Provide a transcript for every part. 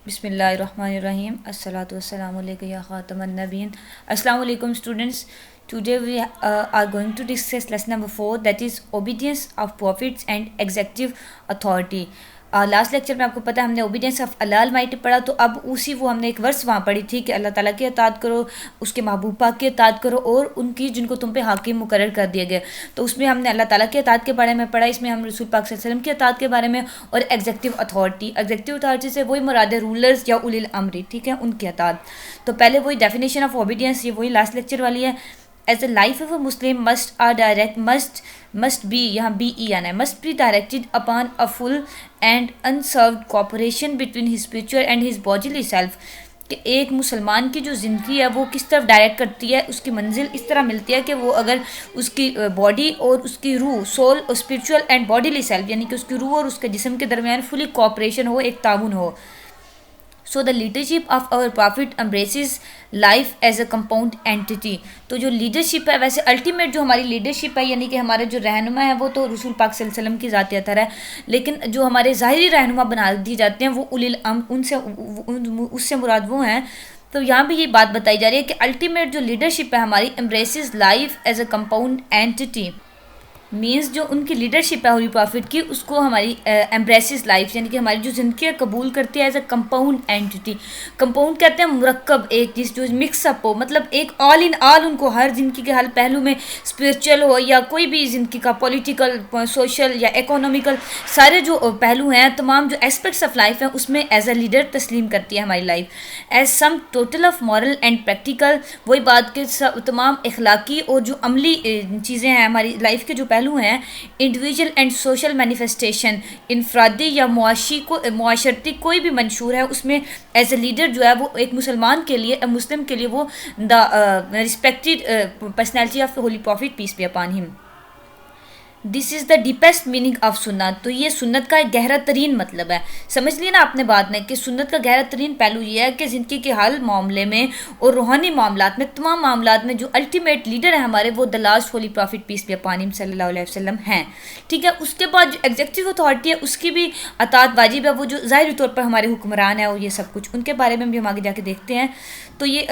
بسم اللہ الرحمن الرحیم الصلاۃ والسلام علیکم یا خاتم النبیین. السلام علیکم students. Today we are going to discuss lesson number 4, that is obedience of prophets and executive authority. Last lecture میں آپ کو پتہ ہم نے اوبیڈینس آف اللہ المائٹی پڑھا، تو اب اسی وہ ہم نے ایک ورس وہاں پڑھی تھی کہ اللہ تعالیٰ کی اطاعت کرو، اس کے محبوب پاک کی اطاعت کرو اور ان کی جن کو تم پہ حاکم مقرر کر دیا گیا. تو اس میں ہم نے اللہ تعالیٰ کی اطاعت کے بارے میں پڑھا، اس میں ہم رسول پاک صلی اللہ علیہ وسلم کی اطاعت کے بارے میں اور ایگزیکٹو اتھارٹی سے وہی مراد ہے رولرز یا اولی الامر، ٹھیک ہے، ان کی اطاعت. تو پہلے وہی ڈیفینیشن آف اوبیڈینس، یہ وہی لاسٹ لیکچر والی ہے. As a life of a Muslim must be یہاں بی ای آنا ہے، must be directed upon a full and unserved cooperation between his spiritual and his bodily self. کہ ایک مسلمان کی جو زندگی ہے وہ کس طرف ڈائریکٹ کرتی ہے، اس کی منزل اس طرح ملتی ہے کہ وہ اگر اس کی باڈی اور اس کی روح، سول اور اسپریچول اینڈ باڈیلی سیلف، یعنی کہ اس کی روح اور اس کے جسم کے درمیان فلی کوآپریشن ہو، ایک تعاون ہو. So the leadership of our prophet embraces life as a compound entity. تو جو لیڈرشپ ہے، ویسے الٹیمیٹ جو ہماری لیڈرشپ ہے، یعنی کہ ہمارے جو رہنما ہیں وہ تو رسول پاک صلی اللہ علیہ وسلم کی ذات اطہر ہے، لیکن جو ہمارے ظاہری رہنما بنا دی جاتے ہیں وہ اولی الامر، اس سے مراد وہ ہیں. تو یہاں بھی یہ بات بتائی جا رہی ہے کہ الٹیمیٹ جو لیڈرشپ ہے ہماری embraces life as a compound entity. Means جو ان کی لیڈرشپ ہے ہولی پرافٹ کی، اس کو ہماری ایمبریسز لائف، یعنی کہ ہماری جو زندگی ہے قبول کرتی ہے as a compound entity. Compound کہتے ہیں مرکب، ایک چیز جو مکس اپ ہو، مطلب ایک آل ان آل ان کو ہر زندگی کے ہر پہلو میں، اسپریچل ہو یا کوئی بھی زندگی کا پولیٹیکل، سوشل یا اکنامیکل، سارے جو پہلو ہیں، تمام جو اسپیکٹس آف لائف ہیں اس میں ایز اے لیڈر تسلیم کرتی ہے ہماری life. As sum total of moral and practical, وہی بات کہ تمام اخلاقی اور جو عملی چیزیں ہیں ہماری لائف کے جو پہلو ہیں، انڈیویجول اینڈ سوشل مینیفیسٹیشن، انفرادی یا معاشرتی کوئی بھی منشور ہے، اس میں ایز اے لیڈر جو ہے وہ ایک مسلمان کے لیے، مسلم کے لیے وہ the respected personality of holy prophet peace be upon him. This is the deepest meaning of سنت. تو یہ سنت کا ایک گہرا ترین مطلب ہے. سمجھ لیے نا آپ نے بات نے کہ سنت کا گہرا ترین پہلو یہ ہے کہ زندگی کے ہر معاملے میں اور روحانی معاملات میں، تمام معاملات میں جو الٹیمیٹ لیڈر ہے ہمارے، وہ the last holy prophet peace be upon ہم صلی اللہ علیہ وسلم ہیں. ٹھیک ہے، اس کے بعد جو ایگزیکٹو اتھارٹی ہے اس کی بھی اطاعت واجب ہے، وہ جو ظاہری طور پر ہمارے حکمران ہیں اور یہ سب کچھ، ان کے بارے میں بھی ہم آگے جا کے دیکھتے ہیں. تو یہ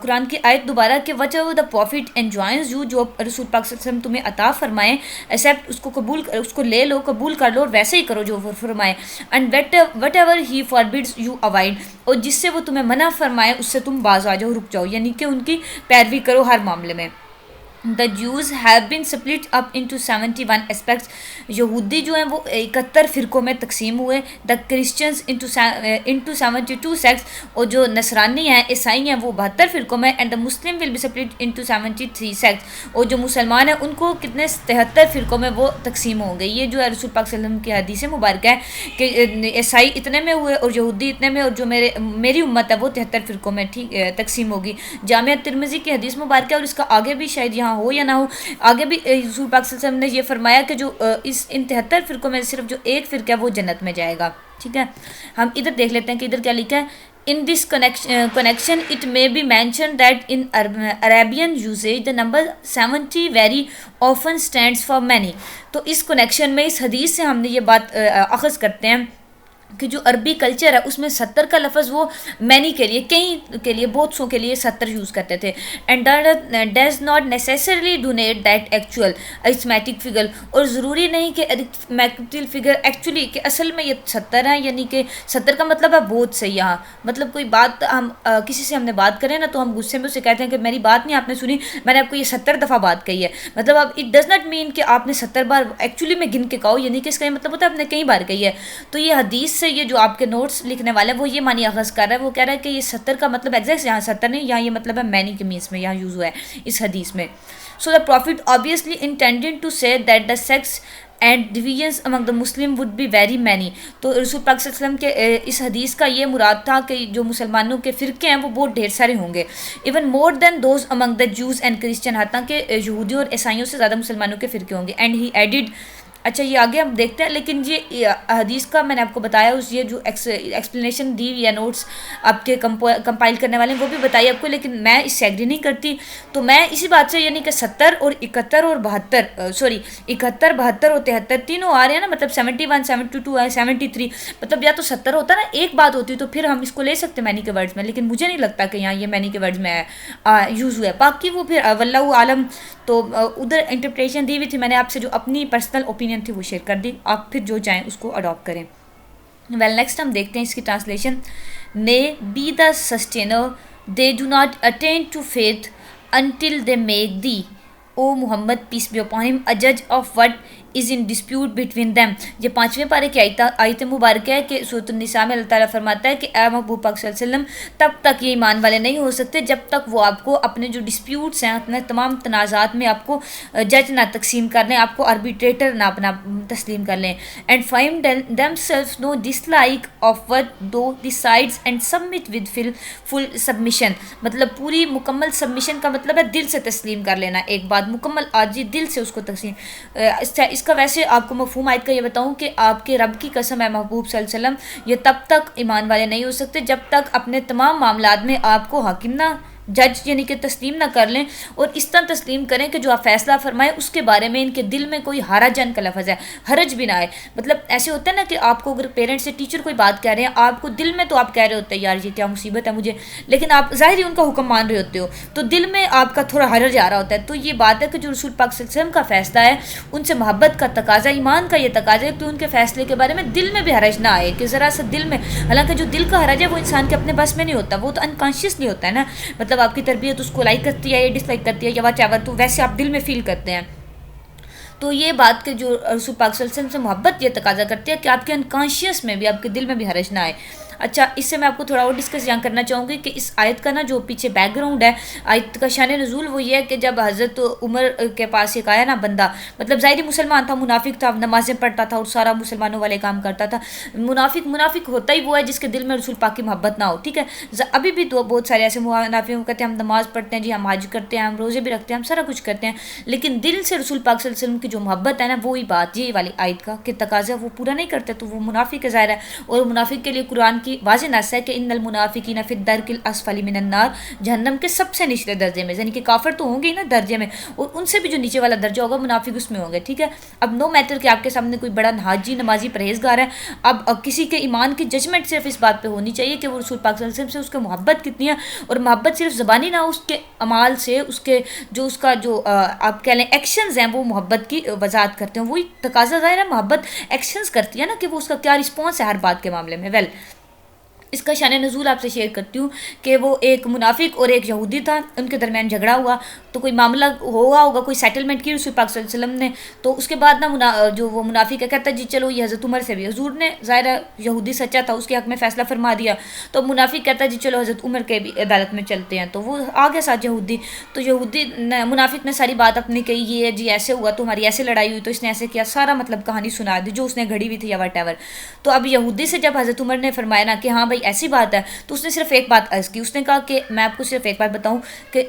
قرآن کی آیت دوبارہ کہ whatever the prophet enjoins you, جو رسول پاک صلی اللہ علیہ وسلم تمہیں عطا فرمائیں، ایکسیپٹ اس کو قبول، اس کو لے لو، قبول کر لو اور ویسے ہی کرو جو وہ فرمائے. And whatever he forbids you avoid, اور جس سے وہ تمہیں منع فرمائے اس سے تم باز آ جاؤ، رک جاؤ، یعنی کہ ان کی پیروی کرو ہر معاملے میں. The Jews have been split up into 71 aspects. یہودی جو ہیں وہ 71 فرقوں میں تقسیم ہوئے. The Christians into 72 sects. اور جو نصرانی ہیں، عیسائی ہیں، وہ 72 فرقوں میں. And the Muslim will be split into 73 sects. اور جو مسلمان ہیں ان کو کتنے 73 فرقوں میں وہ تقسیم ہوں گے. یہ جو ہے رسول پاک صلی اللہ علیہ وسلم کی حدیث مبارکہ ہے کہ عیسائی اتنے میں ہوئے اور یہودی اتنے میں، اور جو میری امت ہے وہ 73 فرقوں میں تقسیم ہوگی. جامعہ ترمذی کی حدیث مبارکہ، اور اس کا آگے بھی شاید یہاں ہو یا نہ ہو، آگے بھی رسول پاک صلی اللہ علیہ وسلم نے یہ فرمایا کہ جو ان 73 فرقوں میں صرف جو ایک فرقہ ہے وہ جنت میں جائے گا. ٹھیک ہے، ہم ادھر دیکھ لیتے ہیں کہ ادھر کیا لکھا ہے. In this connection it may be mentioned that in Arabian usage the number 70 very often stands for many. تو اس کنیکشن میں، اس حدیث سے ہم نے یہ بات اخذ کرتے ہیں کہ جو عربی کلچر ہے اس میں 70 کا لفظ وہ مینی کے لیے، کئی کے لیے، بہت سو کے لیے 70 یوز کرتے تھے. And does not necessarily denote that actual arithmetic figure. اور ضروری نہیں کہ ارتھمیٹک فگر ایکچولی کہ اصل میں یہ 70 ہیں، یعنی کہ 70 کا مطلب ہے بہت سے. یہاں مطلب کوئی بات ہم کسی سے ہم نے بات کریں نا تو ہم غصے میں اسے کہتے ہیں کہ میری بات نہیں آپ نے سنی، میں نے آپ کو یہ 70 دفعہ بات کہی ہے. مطلب اب اٹ ڈز ناٹ مین کہ آپ نے 70 بار ایکچولی میں گن کے کہو، یعنی کہ اس کا یہ مطلب ہوتا ہے آپ نے کئی بار کہی ہے. تو یہ حدیث سے یہ جو آپ کے نوٹس لکھنے والے ہیں وہ یہ معنی اخذ کر رہا ہے، وہ کہہ رہا ہے کہ یہ 70 کا مطلب ایگزیکٹ یہاں 70 نہیں، یہاں یہ مطلب ہے مینی کے مینس میں یہاں یوز ہوا ہے اس حدیث میں. سو دا profit obviously intended to say that the sects and divisions among the Muslim would be very many. تو رسول پاک صلی اللہ علیہ وسلم کے اس حدیث کا یہ مراد تھا کہ جو مسلمانوں کے فرقے ہیں وہ بہت ڈھیر سارے ہوں گے. even more than those among the Jews and Christian، حتیٰ کہ یہودیوں اور عیسائیوں سے زیادہ مسلمانوں کے فرقے ہوں گے. and he added اچھا یہ آگے ہم دیکھتے ہیں، لیکن یہ حدیث کا میں نے آپ کو بتایا، اس یہ جو ایکسپلینیشن دی یا نوٹس آپ کے کمپائل کرنے والے ہیں وہ بھی بتائی آپ کو، لیکن میں اس سے ایگری نہیں کرتی. تو میں اسی بات سے یعنی کہ 70 اور 71 اور 72 سوری 71 72 اور 73 تینوں آ رہے ہیں نا، مطلب 71 72 ہے 73، مطلب یا تو 70 ہوتا نا ایک بات ہوتی تو پھر ہم اس کو لے سکتے معنی کے ورڈز میں، لیکن مجھے نہیں لگتا کہ یہاں یہ معنی کے ورڈز میں یوز ہوا ہے. باقی وہ پھر واللہ عالم، تو ادھر انٹرپریشن دی ہوئی تھی، میں نے آپ سے جو اپنی پرسنل اوپینین تھی وہ شیئر کر دی، آپ پھر جو چاہیں اس کو اڈاپٹ کریں. ویل نیکسٹ ہم دیکھتے ہیں اس کی translation. Nay by the sustainer they do not attain to faith until they make thee O Muhammad peace be upon him a جج of what is in dispute between them. یہ 5ویں پارے کی آیت مبارک ہے کہ سورۃ النساء میں اللہ تعالیٰ فرماتا ہے کہ اے محبوب پاک صلی اللہ علیہ وسلم تب تک یہ ایمان والے نہیں ہو سکتے جب تک وہ آپ کو اپنے جو ڈسپیوٹس ہیں، اپنے تمام تنازعات میں آپ کو جج نہ تقسیم کر لیں، آپ کو آربیٹریٹر نہ اپنا تسلیم کر لیں. And find themselves no dislike of what thou decides and submit with full submission. مطلب پوری مکمل سبمیشن کا مطلب ہے دل سے تسلیم کر لینا، ایک بات مکمل عاجزی دل سے اس کو تسلیم. اس کا ویسے آپ کو مفہوم آیت کا یہ بتاؤں کہ آپ کے رب کی قسم ہے محبوب صلی اللہ علیہ وسلم، یہ تب تک ایمان والے نہیں ہو سکتے جب تک اپنے تمام معاملات میں آپ کو حاکم نہ جج یعنی کہ تسلیم نہ کر لیں، اور اس طرح تسلیم کریں کہ جو آپ فیصلہ فرمائیں اس کے بارے میں ان کے دل میں کوئی حرجن کا لفظ ہے، حرج بھی نہ آئے. مطلب ایسے ہوتا ہے نا کہ آپ کو اگر پیرنٹس سے ٹیچر کوئی بات کہہ رہے ہیں، آپ کو دل میں تو آپ کہہ رہے ہوتے ہیں یار یہ کیا مصیبت ہے مجھے، لیکن آپ ظاہری ان کا حکم مان رہے ہوتے ہو تو دل میں آپ کا تھوڑا حرج آ رہا ہوتا ہے. تو یہ بات ہے کہ جو رسول پاک صلی اللہ علیہ وسلم کا فیصلہ ہے ان سے محبت کا تقاضا، ایمان کا یہ تقاضا ہے کہ ان کے فیصلے کے بارے میں دل میں بھی حرج نہ آئے، کہ ذرا سا دل میں، حالانکہ جو دل کا حرج ہے وہ انسان کے اپنے بس میں نہیں ہوتا، وہ تو انکانشیسلی ہوتا ہے نا. مطلب آپ کی تربیت اس کو لائک کرتی ہے یا ڈس لائک کرتی ہے یا واٹ ایور، تو ویسے آپ دل میں فیل کرتے ہیں. تو یہ بات کہ جو رسول پاک صلی اللہ علیہ وسلم سے محبت یہ تقاضا کرتی ہے کہ آپ کے انکانشیس میں بھی، آپ کے دل میں بھی حرج نہ آئے. اچھا اس سے میں آپ کو تھوڑا اور ڈسکس یہاں کرنا چاہوں گی کہ اس آیت کا نا جو پیچھے بیک گراؤنڈ ہے آیت کا شان نزول وہ یہ ہے کہ جب حضرت عمر کے پاس ایک آیا نا بندہ، مطلب ظاہری مسلمان تھا، منافق تھا، نمازیں پڑھتا تھا اور سارا مسلمانوں والے کام کرتا تھا. منافق ہوتا ہی وہ ہے جس کے دل میں رسول پاک کی محبت نہ ہو. ٹھیک ہے، ابھی بھی تو بہت سارے ایسے منافق کہتے ہیں ہم نماز پڑھتے ہیں جی، ہم حج کرتے ہیں، ہم روزے بھی رکھتے ہیں، ہم سارا کچھ کرتے ہیں، لیکن دل سے رسول پاک صلی اللہ علیہ وسلم کی جو محبت ہے نا وہی بات یہ والی آیت کا کہ تقاضا وہ پورا نہیں کرتے تو وہ منافق ظاہر ہے. اور منافق کے لیے قرآن کی واضح نص ہے کہ ان المنافقین فی الدرک الاسفل من النار، جہنم کے سب سے نچلے درجے میں، یعنی کہ کافر تو ہوں گے ہی نا درجے میں، اور ان سے بھی جو نیچے والا درجہ ہوگا منافق اس میں ہوں گے. ٹھیک ہے، اب نو میٹر کہ آپ کے سامنے کوئی بڑا حاجی نمازی پرہیزگار ہے، اب کسی کے ایمان کی ججمنٹ صرف اس بات پہ ہونی چاہیے کہ وہ رسول پاک صلی اللہ علیہ وسلم سے اس کے محبت کتنی ہے، اور محبت صرف زبانی نہ ہو، اس کے اعمال سے، اس کے جو اس کا جو آپ کہہ لیں ایکشنز ہیں وہ محبت کی وضاحت کرتے ہیں. وہی تقاضا ظاہر ہے محبت ایکشنز کرتی ہے نا کہ وہ اس کا کیا رسپانس ہے ہر بات کے معاملے میں. اس کا شان نزول آپ سے شیئر کرتی ہوں کہ وہ ایک منافق اور ایک یہودی تھا، ان کے درمیان جھگڑا ہوا تو کوئی معاملہ ہوگا کوئی سیٹلمنٹ کی رسول پاک صلی اللہ علیہ وسلم نے. تو اس کے بعد نا جو وہ منافق ہے کہتا ہے جی چلو یہ حضرت عمر سے بھی، حضور نے ظاہر یہودی سچا تھا اس کے حق میں فیصلہ فرما دیا، تو منافق کہتا ہے جی چلو حضرت عمر کے بھی عدالت میں چلتے ہیں. تو وہ آگے ساتھ یہودی، تو یہودی منافق نے ساری بات اپنی کہی، یہ جی ایسے ہوا تو ہماری ایسے لڑائی ہوئی تو اس نے ایسے کیا، سارا مطلب کہانی سنا دی جو اس نے گھڑی ہوئی تھی یا واٹ ایور. تو اب یہودی سے جب حضرت عمر نے فرمایا نا کہ ہاں بھائی ایسی بات ہے، تو اس نے صرف ایک بات عرض کی، اس نے کہا کہ میں آپ کو صرف ایک بات بتاؤں کہ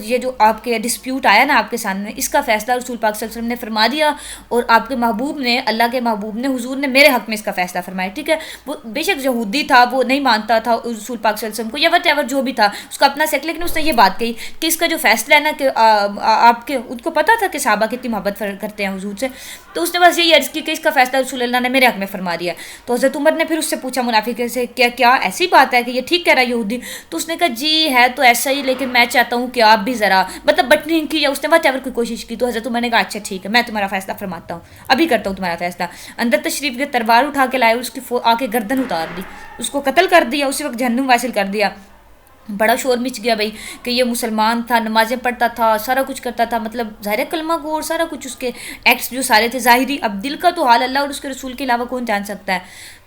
یہ جو آپ کے ڈسپیوٹ آیا نا آپ کے سامنے، اس کا فیصلہ رسول پاک صلی اللہ علیہ وسلم نے فرما دیا، اور آپ کے محبوب نے، اللہ کے محبوب نے، حضور نے میرے حق میں اس کا فیصلہ فرمایا. ٹھیک ہے، وہ بے شک یہودی تھا، وہ نہیں مانتا تھا رسول پاک صلی اللہ علیہ وسلم کو یا وٹ ایور جو بھی تھا اس کا اپنا سیک، لیکن اس نے یہ بات کہی کہ اس کا جو فیصلہ ہے نا کہ آپ کے ان کو پتا تھا کہ صحابہ کتنی محبت کرتے ہیں حضور سے، تو اس نے بس یہی عرض کی کہ اس کا فیصلہ رسول اللہ نے میرے حق میں فرما دیا. تو حضرت عمر نے پھر اس سے پوچھا منافق سے کیا ایسی بات ہے کہ یہ ٹھیک کہہ رہا ہے یہودی؟ تو اس نے کہا جی ہے تو ایسا ہی، لیکن میں چاہتا ہوں کہ آپ بھی ذرا مطلب بٹنگ کی یا اس نے وٹ ایور کوئی کوشش کی. تو حضرت عمر نے کہا اچھا ٹھیک ہے میں تمہارا فیصلہ فرماتا ہوں، ابھی کرتا ہوں تمہارا فیصلہ. اندر تشریف کے تلوار اٹھا کے لائے، اس کی آ کے گردن اتار دی، اس کو قتل کر دیا، اسی وقت جہنم واصل کر دیا. بڑا شور مچ گیا بھائی کہ یہ مسلمان تھا، نمازیں پڑھتا تھا، سارا کچھ کرتا تھا، مطلب ظاہر کلمہ گو اور سارا کچھ اس کے ایکٹس جو سارے تھے ظاہری. اب دل کا تو حال اللہ اور اس کے رسول کے علاوہ کون جان سکتا ہے.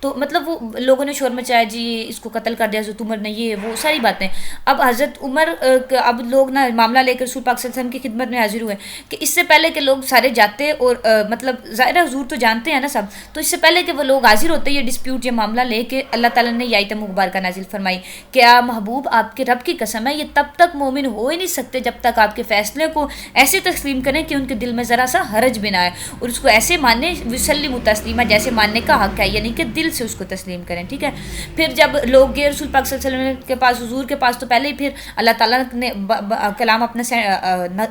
تو مطلب وہ لوگوں نے شور مچایا جی اس کو قتل کر دیا حضرت عمر نے، یہ وہ ساری باتیں. اب حضرت عمر اب لوگ نا معاملہ لے کر رسول پاک صلی اللہ علیہ وسلم کی خدمت میں حاضر ہوئے کہ اس سے پہلے کہ لوگ سارے جاتے اور مطلب ظاہر حضور تو جانتے ہیں نا سب، تو اس سے پہلے کہ وہ لوگ حاضر ہوتے یہ ڈسپیوٹ یہ معاملہ لے کے اللہ تعالیٰ نے یہ آیت مبارکہ نازل فرمائی کہ محبوب آپ کے رب کی قسم ہے یہ تب تک مومن ہو ہی نہیں سکتے جب تک آپ کے فیصلے کو ایسے تسلیم کریں کہ ان کے دل میں ذرا سا حرج بھی نہ آئے، اور اس کو ایسے مانیں وسلم تسلیمہ جیسے ماننے کا حق ہے، یعنی کہ دل سے اس کو تسلیم کریں. ٹھیک ہے. پھر جب لوگ گئے رسول پاک صلی اللہ علیہ وسلم کے پاس، حضور کے پاس، تو پہلے ہی پھر اللہ تعالیٰ نے کلام اپنا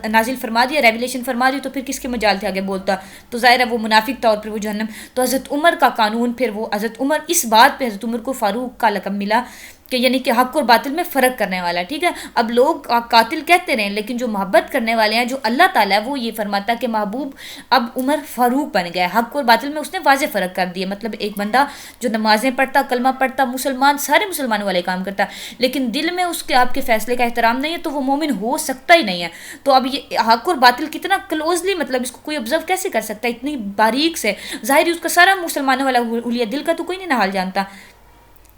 نازل فرما دیا، ریویلیشن فرما دی، تو پھر کس کے مجال تھے آگے بولتا؟ تو ظاہر ہے وہ منافق تھا اور پھر وہ جہنم. تو حضرت عمر کا قانون، پھر وہ حضرت عمر اس بات پہ حضرت عمر کو فاروق کا لقب ملا کہ یعنی کہ حق اور باطل میں فرق کرنے والا. ٹھیک ہے. اب لوگ قاتل کہتے رہے لیکن جو محبت کرنے والے ہیں جو اللہ تعالیٰ ہے وہ یہ فرماتا ہے کہ محبوب اب عمر فاروق بن گیا، حق اور باطل میں اس نے واضح فرق کر دیا. مطلب ایک بندہ جو نمازیں پڑھتا، کلمہ پڑھتا، مسلمان، سارے مسلمانوں والے کام کرتا، لیکن دل میں اس کے آپ کے فیصلے کا احترام نہیں ہے تو وہ مومن ہو سکتا ہی نہیں ہے. تو اب یہ حق اور باطل کتنا کلوزلی مطلب اس کو کوئی آبزرو کیسے کر سکتا ہے اتنی باریک سے؟ ظاہر اس کا سارا مسلمانوں والا حلیہ دل کا تو کوئی نہیں نہ حال جانتا،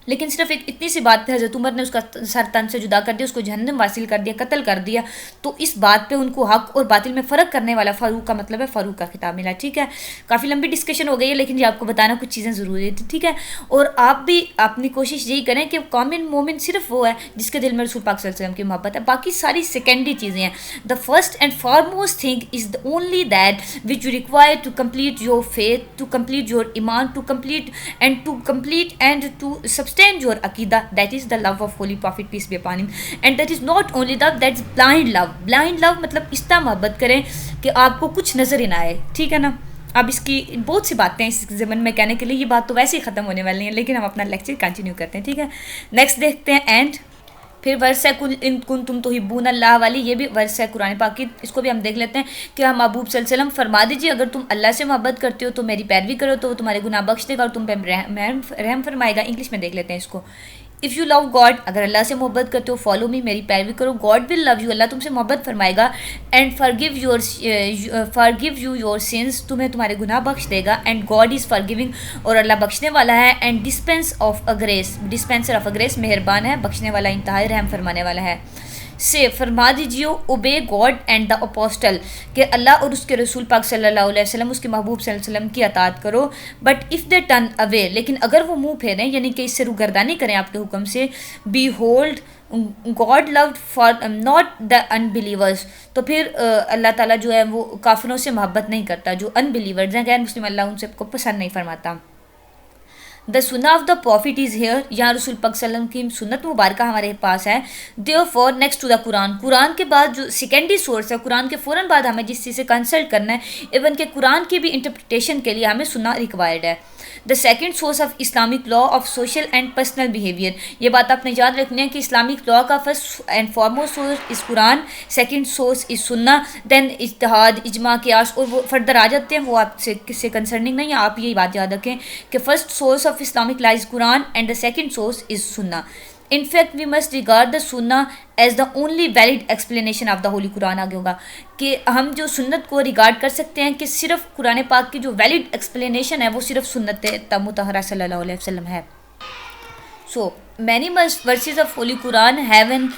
لیکن صرف ایک اتنی سی بات پہ حضرت عمر نے اس کا سر تن سے جدا کر دیا، اس کو جہنم واصل کر دیا، قتل کر دیا. تو اس بات پہ ان کو حق اور باطل میں فرق کرنے والا فاروق کا مطلب ہے فاروق کا خطاب ملا. ٹھیک ہے. کافی لمبی ڈسکشن ہو گئی ہے لیکن یہ آپ کو بتانا کچھ چیزیں ضروری تھی. ٹھیک ہے. اور آپ بھی اپنی کوشش یہی کریں کہ کامن مومن صرف وہ ہے جس کے دل میں رسول پاک صلی اللہ علیہ وسلم کی محبت ہے، باقی ساری سیکنڈری چیزیں ہیں. The first and foremost thing is only that which you require to complete your faith, to complete your ایمان، to complete and to sustain your عقیدہ. That is the love of Holy Prophet peace be upon him, and that is not only love, that's blind love مطلب اس طرح محبت کریں کہ آپ کو کچھ نظر ہی نہ آئے. ٹھیک ہے نا. اب اس کی بہت سی باتیں اس زمن میں کہنے کے لیے، یہ بات تو ویسے ہی ختم ہونے والی ہیں لیکن ہم اپنا لیکچر کنٹینیو کرتے ہیں. ٹھیک ہے. نیکسٹ دیکھتے ہیں اینڈ پھر ورس ہے ان کنتم تحبون اللہ والی، یہ بھی ورس ہے قرآن پاک کی، اس کو بھی ہم دیکھ لیتے ہیں کہ ہم محبوب صلی اللہ علیہ وسلم فرما دیجیے اگر تم اللہ سے محبت کرتے ہو تو میری پیروی کرو تو وہ تمہارے گناہ بخش دے گا اور تم پہ رحم فرمائے گا. انگلش میں دیکھ لیتے ہیں اس کو. اف یو لو گاڈ، اگر اللہ سے محبت کرتے ہو، فالو می، میری پیروی کرو، گاڈ ول لو یو، اللہ تم سے محبت فرمائے گا، and forgive you your sins، تمہیں تمہارے گناہ بخش دے گا، اینڈ گاڈ از forgiving، اور اللہ بخشنے والا ہے، اینڈ ڈسپینسر آف گریس، مہربان ہے، بخشنے والا، انتہائی رحم فرمانے والا ہے. سے فرما دیجیے اوبے گاڈ اینڈ دا اپوسٹل، کہ اللہ اور اس کے رسول پاک صلی اللہ علیہ وسلم، اس کے محبوب صلی اللہ علیہ وسلم کی اطاعت کرو. But if they turn away, لیکن اگر وہ منہ پھیریں یعنی کہ اس سے روگردانی کریں آپ کے حکم سے، behold God loved for not the unbelievers, تو پھر اللہ تعالیٰ جو ہے وہ کافروں سے محبت نہیں کرتا، جو انبلیورز ہیں غیر مسلم، اللہ ان سے کو پسند نہیں فرماتا. The sunnah of the prophet is here, یہاں رسول پاک صلی اللہ علیہ وسلم کی سنت مبارکہ ہمارے پاس ہے. دیو فور نیکسٹ ٹو دا قرآن، قرآن کے بعد جو سیکنڈری سورس ہے، قرآن کے فوراً بعد ہمیں جس چیز سے کنسلٹ کرنا ہے، ایون کہ قرآن کی بھی انٹرپریٹیشن کے لیے ہمیں سننا ریکوائرڈ ہے. The second source of Islamic law of social and personal behaviour, یہ بات آپ نے یاد رکھنی ہے کہ اسلامک لا کا first and foremost source is Quran, second source is سنہ، دین اجتہاد، اجماع، قیاس، اور وہ فردر آ جاتے ہیں، وہ آپ سے کس سے کنسرننگ نہیں ہے. آپ یہی بات یاد رکھیں کہ first source of Islamic law is Quran and the second source is Sunnah. In fact, we must regard the Sunnah as the only valid explanation of the Holy Quran. آگے ہوگا کہ ہم جو سنت کو ریگارڈ کر سکتے ہیں کہ صرف قرآن پاک کی جو ویلڈ ایکسپلینیشن ہے وہ صرف سنت مطہرہ صلی اللہ علیہ وسلم ہے. So, many verses of Holy Quran have an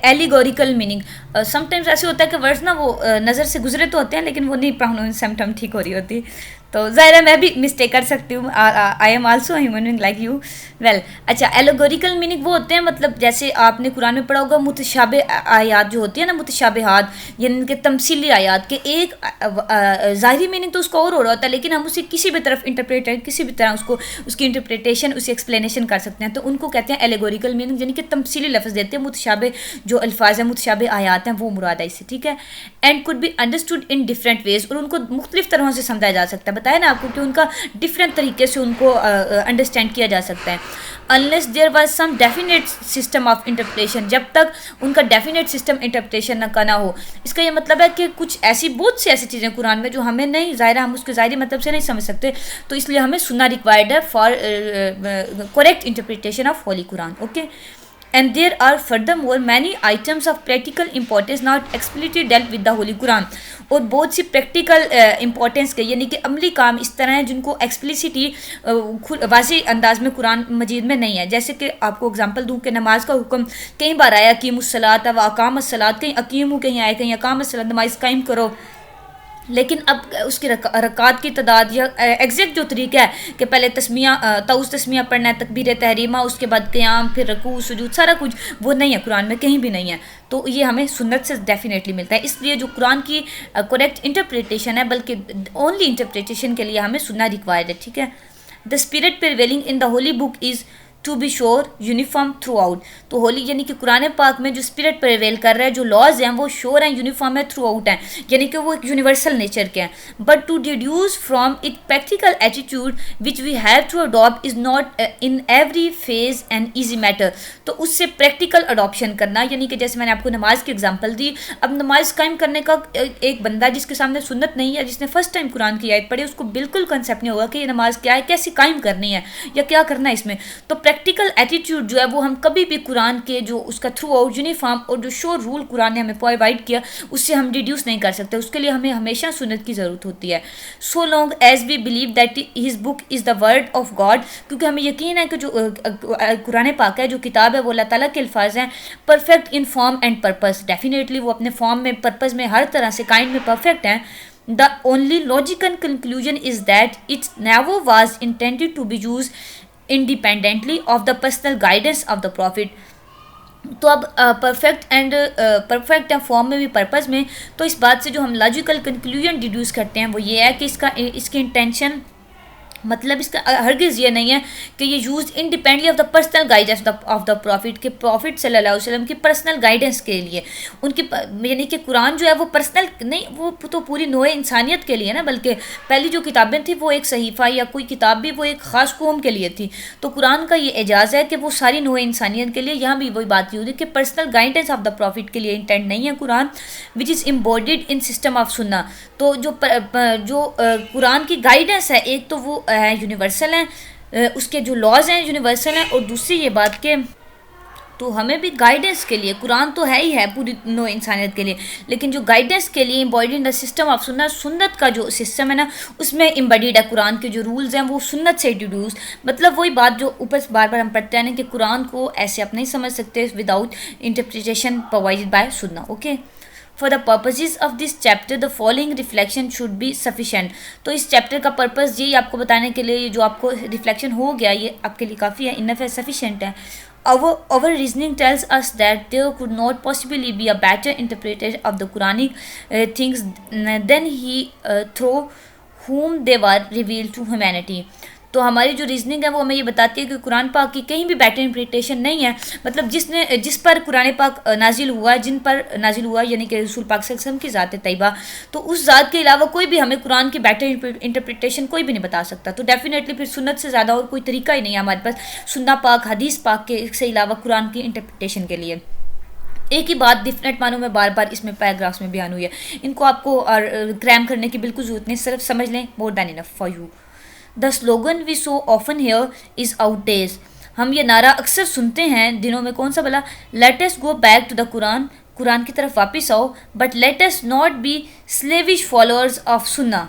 allegorical meaning. Some times ایسے ہوتا ہے کہ ورڈز نا وہ نظر سے گزرے تو ہوتے ہیں لیکن وہ نہیں پروناؤنس سم ٹائم ٹھیک ہو رہی ہوتی، تو ظاہر ہے میں بھی مسٹیک کر سکتی ہوں. I am also human being like you. Well اچھا، ایلوگوریکل میننگ وہ ہوتے ہیں مطلب جیسے آپ نے قرآن میں پڑھا ہوگا متشابہ آیات جو ہوتی ہیں نا، متشابہات یعنی ان کے تمثیلی آیات کے ایک ظاہری میننگ تو اس کا اور ہو رہا ہوتا ہے لیکن ہم اسے کسی بھی طرف انٹرپریٹ کسی بھی طرح اس کی انٹرپریٹیشن اسی ایکسپلینیشن کر سکتے ہیں، تو ان کو کہتے ہیں ایلیگوریکل میننگ، یعنی کہ تمثیلی لفظ دیتے ہیں. متشابہ جو الفاظ ہیں، متشابہ آیات ہیں، وہ مراد ہے اس سے. ٹھیک ہے. And could be understood in different ways, اور ان کو مختلف طرح سے سمجھا جا سکتا ہے. بتایا نا آپ کو کہ ان کا ڈفرینٹ طریقے سے ان کو انڈرسٹینڈ کیا جا سکتا ہے. unless there was some definite system of interpretation، جب تک ان کا definite system interpretation کا نہ ہو. اس کا یہ مطلب ہے کہ کچھ ایسی بہت سی ایسی چیزیں قرآن میں جو ہمیں نہیں ظاہر، ہم اس کے ظاہری مطلب سے نہیں سمجھ سکتے، تو اس لیے ہمیں سننا ریکوائرڈ ہے for correct interpretation of holy Quran. Okay. and there are furthermore many items of practical importance not explicitly dealt with the Holy Quran. اور بہت سی پریکٹیکل امپورٹنس کے یعنی کہ عملی کام اس طرح ہیں جن کو ایکسپلیسٹی واضح انداز میں قرآن مجید میں نہیں ہے. جیسے کہ آپ کو اگزامپل دوں کہ نماز کا حکم کئی بار آیا اقیم الصلاۃ و اقام الصلاۃ, کہیں اقیم کہیں آئے کہیں اقام الصلاۃ, نماز قائم کرو, لیکن اب اس کی رکعات کی تعداد یا ایگزیکٹ جو طریقہ ہے کہ پہلے تسمیہ طاؤس تسمیہ پڑھنا ہے, تکبیر تحریمہ, اس کے بعد قیام, پھر رکوع سجود, سارا کچھ وہ نہیں ہے قرآن میں, کہیں بھی نہیں ہے. تو یہ ہمیں سنت سے ڈیفینیٹلی ملتا ہے. اس لیے جو قرآن کی کریکٹ انٹرپریٹیشن ہے, بلکہ اونلی انٹرپریٹیشن کے لیے ہمیں سننا ریکوائرڈ ہے. ٹھیک ہے. The spirit prevailing in the holy book is to be sure uniform throughout. تو ہولی یعنی کہ قرآن پاک میں جو اسپرٹ پریویل کر رہا ہے, جو لاز ہیں وہ شور ہیں, یونیفارم ہے, تھرو آؤٹ ہیں, یعنی کہ وہ ایک یونیورسل نیچر کے ہیں. But to deduce from it practical attitude which we have to adapt is not in every phase and easy matter. تو اس سے پریکٹیکل اڈاپشن کرنا, یعنی کہ جیسے میں نے آپ کو نماز کی ایگزامپل دی, اب نماز قائم کرنے کا ایک بندہ جس کے سامنے سنت نہیں ہے, جس نے فرسٹ ٹائم قرآن کی آیت پڑھی, اس کو بالکل کنسیپٹ نہیں ہوگا کہ یہ نماز کیا ہے, کیسی قائم کرنی ہے, یا کیا کرنا ہے اس میں. تو پریکٹیکل ایٹیٹیوڈ جو ہے وہ ہم کبھی بھی قرآن کے جو اس کا تھرو آؤٹ یونیفارم اور جو شور رول قرآن نے ہمیں پرووائڈ کیا, اس سے ہم ڈیڈیوس نہیں کر سکتے. اس کے لیے ہمیں ہمیشہ سنت کی ضرورت ہوتی ہے. So long as we believe that his book is the word of God, کیونکہ ہمیں یقین ہے کہ جو قرآن پاک ہے, جو کتاب ہے, وہ اللہ تعالیٰ کے الفاظ ہیں, perfect in form and purpose. Definitely وہ اپنے فارم میں, پرپز میں, ہر طرح سے کائنڈ میں پرفیکٹ ہیں. The only logical conclusion is that it never was intended to be used independently of the personal guidance of the Prophet. تو اب پرفیکٹ فارم میں بھی, پرپز میں, تو اس بات سے جو ہم لاجیکل کنکلوژن ڈیڈیوس کرتے ہیں وہ یہ ہے کہ اس کی انٹینشن, مطلب اس کا ہرگز یہ نہیں ہے کہ یہ use independently of the personal guidance of the prophet, کہ پروفٹ صلی اللہ علیہ وسلم کی پرسنل گائیڈنس کے لیے ان کی, یعنی کہ قرآن جو ہے وہ پرسنل نہیں, وہ تو پوری نوع انسانیت کے لیے نا, بلکہ پہلی جو کتابیں تھیں وہ ایک صحیفہ یا کوئی کتاب بھی وہ ایک خاص قوم کے لیے تھی. تو قرآن کا یہ اعجاز ہے کہ وہ ساری نوع انسانیت کے لیے. یہاں بھی وہی بات یہ ہوتی ہے کہ personal guidance of the prophet کے لیے انٹینٹ نہیں ہے قرآن, وچ از امبوڈیڈ ان سسٹم آف سنہ. تو جو قرآن کی گائیڈنس ہے, ایک تو وہ یونیورسل ہیں, اس کے جو لاز ہیں یونیورسل ہیں, اور دوسری یہ بات کہ تو ہمیں بھی گائیڈنس کے لیے قرآن تو ہے ہی ہے پوری نوع انسانیت کے لیے, لیکن جو گائیڈنس کے لیے امبوڈیڈ ان دا سسٹم آف سنت کا جو سسٹم ہے نا, اس میں امبوڈیڈ ہے قرآن کے جو رولز ہیں وہ سنت سے ڈیڈیوس. مطلب وہی بات جو اوپر سے بار بار ہم پڑھتے ہیں کہ قرآن کو ایسے آپ نہیں سمجھ سکتے وداؤٹ انٹرپریٹیشن پرووائڈیڈ بائی سنہ. Okay. For the purposes of this chapter, the following reflection should be sufficient. تو اس چیپٹر کا پرپز یہی آپ کو بتانے کے لیے, جو آپ کو ریفلیکشن ہو گیا یہ آپ کے لیے کافی ہے, انف ہے, سفیشینٹ ہے. Our reasoning tells us that there could not possibly be a better interpreter of the Quranic things than he through whom they were revealed to humanity. تو ہماری جو ریزننگ ہے وہ ہمیں یہ بتاتی ہے کہ قرآن پاک کی کہیں بھی بیٹر انٹرپریٹیشن نہیں ہے. مطلب جس پر قرآن پاک نازل ہوا, جن پر نازل ہوا, یعنی کہ رسول پاک صلی اللہ علیہ وسلم کی ذات طیبہ, تو اس ذات کے علاوہ کوئی بھی ہمیں قرآن کی بیٹر انٹرپریٹیشن کوئی بھی نہیں بتا سکتا. تو ڈیفینیٹلی پھر سنت سے زیادہ اور کوئی طریقہ ہی نہیں ہے ہمارے پاس سنہ پاک, حدیث پاک کے سے علاوہ قرآن کی انٹرپریٹیشن کے لیے. ایک ہی بات ڈفرینٹ معنوں میں بار بار اس میں پیراگرافس میں بیان ہوئی ہے. ان کو آپ کو کریم کرنے کی بالکل ضرورت نہیں, صرف سمجھ لیں, more than enough for you. The slogan we so often hear is out days. ہم یہ نعرہ اکثر سنتے ہیں دنوں میں, کون سا بلا, let us go back to the Quran, قرآن کی طرف واپس آؤ, but let us not be slavish followers of sunnah.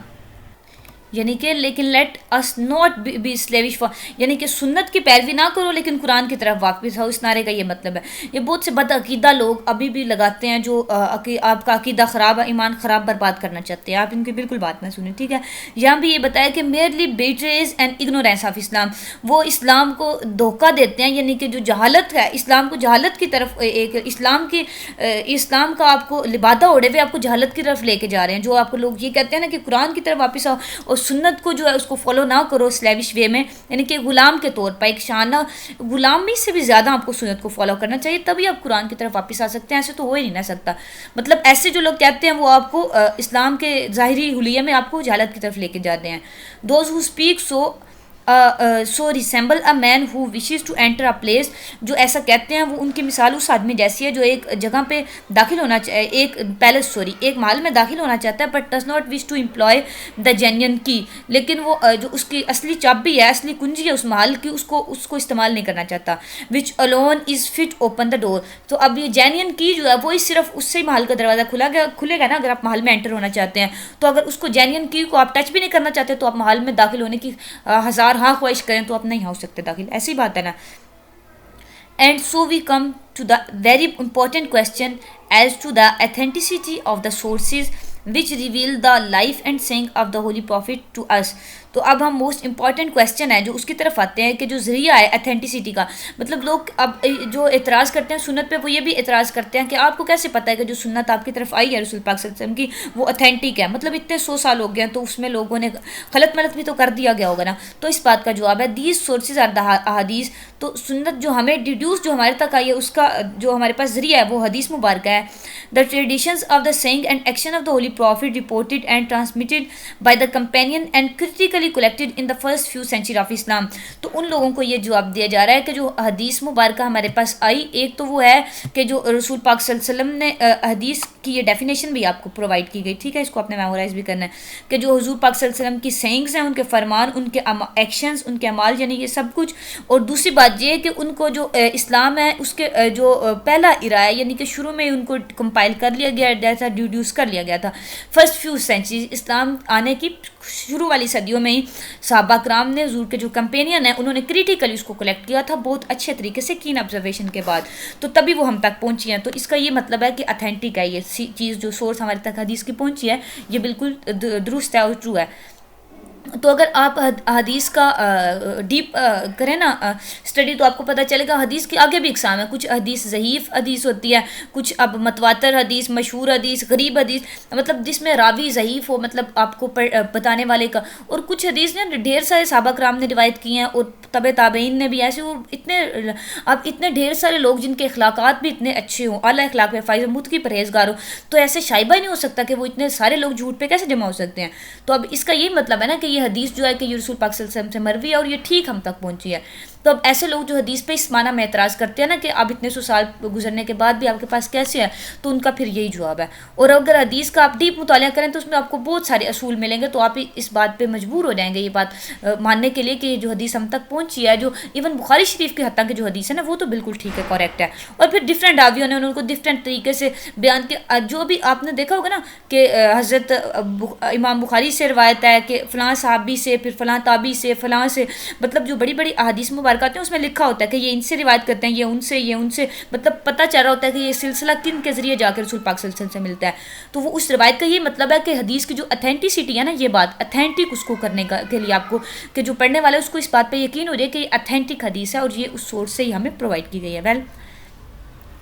یعنی کہ لیکن let us not be slavish for, یعنی کہ سنت کی پیروی نہ کرو لیکن قرآن کی طرف واپس آؤ. اس نعرے کا یہ مطلب ہے. یہ بہت سے بد عقیدہ لوگ ابھی بھی لگاتے ہیں جو آپ کا عقیدہ خراب ہے, ایمان خراب برباد کرنا چاہتے ہیں. آپ ان کی بالکل بات نہ سنیں, ٹھیک ہے. یہاں بھی یہ بتایا کہ merely betrays and ignorance of Islam, وہ اسلام کو دھوکہ دیتے ہیں, یعنی کہ جو جہالت ہے, اسلام کو جہالت کی طرف, ایک اسلام کا آپ کو لبادہ اوڑے ہوئے آپ کو جہالت کی طرف لے کے جا رہے ہیں. جو آپ کو لوگ یہ کہتے ہیں نا کہ قرآن کی طرف واپس آؤ اور سنت کو جو ہے اس کو فالو نہ کرو سلیوش وے میں, یعنی کہ غلام کے طور پر, ایک شانہ غلامی سے بھی زیادہ آپ کو سنت کو فالو کرنا چاہیے, تبھی آپ قرآن کی طرف واپس آ سکتے ہیں. ایسے تو ہو ہی نہیں نہ سکتا. مطلب ایسے جو لوگ کہتے ہیں وہ آپ کو اسلام کے ظاہری حلیے میں آپ کو جہالت کی طرف لے کے جاتے ہیں. Those who speak so so resemble a man who wishes to enter a place. جو ایسا کہتے ہیں وہ ان کی مثال اس آدمی جیسی ہے جو ایک جگہ پہ داخل ہونا ایک پیلس ایک محل میں داخل ہونا چاہتا ہے but does not wish to employ the genuine key. لیکن وہ جو اس کی اصلی چابی ہے, اصلی کنجی ہے اس محل کی, اس کو استعمال نہیں کرنا چاہتا. Which alone is fit open the door. تو اب یہ جینین کی جو ہے وہ صرف اس سے محل کا دروازہ کھلے گا نا اگر آپ محل میں انٹر ہونا چاہتے ہیں. تو اگر اس کو جینین کی کو آپ ٹچ بھی نہیں کرنا چاہتے تو آپ محل میں داخل ہونے کی ہزار ہاں خواہش کریں تو آپ نہیں ہو سکتے داخل. ایسی بات ہے نا. And so we come to the very important question as to the authenticity of the sources which reveal the life and sayings of the holy prophet to us. تو اب ہم موسٹ امپورٹنٹ کویشچن ہے جو اس کی طرف آتے ہیں کہ جو ذریعہ ہے ایتھینٹسٹی کا. مطلب لوگ اب جو اعتراض کرتے ہیں سنت پہ وہ یہ بھی اعتراض کرتے ہیں کہ آپ کو کیسے پتہ ہے کہ جو سنت آپ کی طرف آئی ہے رسول پاک صلی اللہ علیہ وسلم کی وہ اتھینٹک ہے. مطلب اتنے 100 سال ہو گئے ہیں تو اس میں لوگوں نے غلط ملط بھی تو کر دیا گیا ہوگا نا. تو اس بات کا جواب ہے دیز سورسز آر دا احادیث. تو سنت جو ہمیں ڈیڈیوس جو ہمارے تک آئی ہے اس کا جو ہمارے پاس ذریعہ ہے وہ حدیث مبارکہ ہے. The traditions of the sayings and action of the holy prophet reported and transmitted by the companion and critically collected in the first few century of Islam. تو ان لوگوں کو یہ جواب دیا جا رہا ہے کہ جو حدیث مبارکہ ہمارے پاس آئی ایک تو وہ ہے کہ جو رسول پاک صلی اللہ علیہ وسلم نے حدیث کی یہ ڈیفینیشن بھی آپ کو پرووائڈ کی گئی, ٹھیک ہے, اس کو آپ نے میمورائز بھی کرنا ہے کہ جو حضور پاک صلی اللہ علیہ وسلم کی سینگز ہیں, ان کے فرمان, ان کے ایکشنز, ان کے اعمال, یعنی یہ سب کچھ. اور دوسری بات یہ کہ ان کو جو اسلام ہے اس کے جو پہلا ارا ہے یعنی کہ شروع میں ان کو کمپائل کر لیا گیا تھا, ڈیڈیوس کر لیا گیا تھا. فرسٹ فیو سینچریز اسلام آنے کی شروع والی صدیوں میں ہی صحابہ کرام نے حضور کے جو کمپینین ہیں انہوں نے کریٹیکلی اس کو کلیکٹ کیا تھا بہت اچھے طریقے سے, کین آبزرویشن کے بعد, تو تبھی وہ ہم تک پہنچی ہیں. تو اس کا یہ مطلب ہے کہ اتھینٹک ہے یہ چیز, جو سورس ہمارے تک حدیث کی پہنچی ہے یہ بالکل درست ہے اور ٹرو ہے. تو اگر آپ حدیث کا ڈیپ کریں نا اسٹڈی تو آپ کو پتہ چلے گا حدیث کی آگے بھی اقسام ہے. کچھ حدیث ضعیف حدیث ہوتی ہے, کچھ اب متواتر حدیث, مشہور حدیث, غریب حدیث, مطلب جس میں راوی ضعیف ہو مطلب آپ کو بتانے والے کا, اور کچھ حدیث نے ڈھیر سارے صحابہ کرام نے روایت کی ہیں اور تابعین نے بھی ایسے, اور اتنے ڈھیر سارے لوگ جن کے اخلاقات بھی اتنے اچھے ہوں, اعلیٰ اخلاق میں فائز متقی پرہیزگار ہو, تو ایسے شائبہ ہی نہیں ہو سکتا کہ وہ اتنے سارے لوگ جھوٹ پہ کیسے جمع ہو سکتے ہیں. تو اب اس کا یہی مطلب ہے نا کہ یہ حدیث جو ہے کہ یہ رسول پاک صلی اللہ علیہ وسلم سے مروی ہے اور یہ ٹھیک ہم تک پہنچی ہے. تو اب ایسے لوگ جو حدیث پہ اس معنی میں اعتراض کرتے ہیں نا کہ اب اتنے 100 سال گزرنے کے بعد بھی آپ کے پاس کیسے ہے, تو ان کا پھر یہی جواب ہے. اور اگر حدیث کا آپ ڈیپ مطالعہ کریں تو اس میں آپ کو بہت سارے اصول ملیں گے, تو آپ اس بات پہ مجبور ہو جائیں گے یہ بات ماننے کے لیے کہ جو حدیث ہم تک پہنچی ہے, جو ایون بخاری شریف کی حد تک جو حدیث ہے نا وہ تو بالکل ٹھیک ہے, کریکٹ ہے. اور پھر ڈفرینٹ راویوں نے ان کو ڈفرینٹ طریقے سے بیان کیا. جو بھی آپ نے دیکھا ہوگا نا کہ حضرت امام بخاری سے روایت ہے کہ فلاں صحابی سے, پھر فلاں تابعی سے, فلاں سے, مطلب جو بڑی بڑی احادیث مبارکات ہیں اس میں لکھا ہوتا ہے کہ یہ ان سے روایت کرتے ہیں, یہ ان سے, مطلب پتہ چل رہا ہوتا ہے کہ یہ سلسلہ کن کے ذریعے جا کے رسول پاک صلی اللہ علیہ وسلم سے ملتا ہے. تو وہ اس روایت کا یہ مطلب ہے کہ حدیث کی جو اتھینٹسٹی ہے نا, یہ بات اتھینٹک اس کو کرنے کے لیے آپ کو کہ جو پڑھنے والے اس کو اس بات پہ یقین ہو جائے کہ یہ اتھینٹک حدیث ہے اور یہ اس سورس سے ہی ہمیں پرووائڈ کی گئی ہے. ویل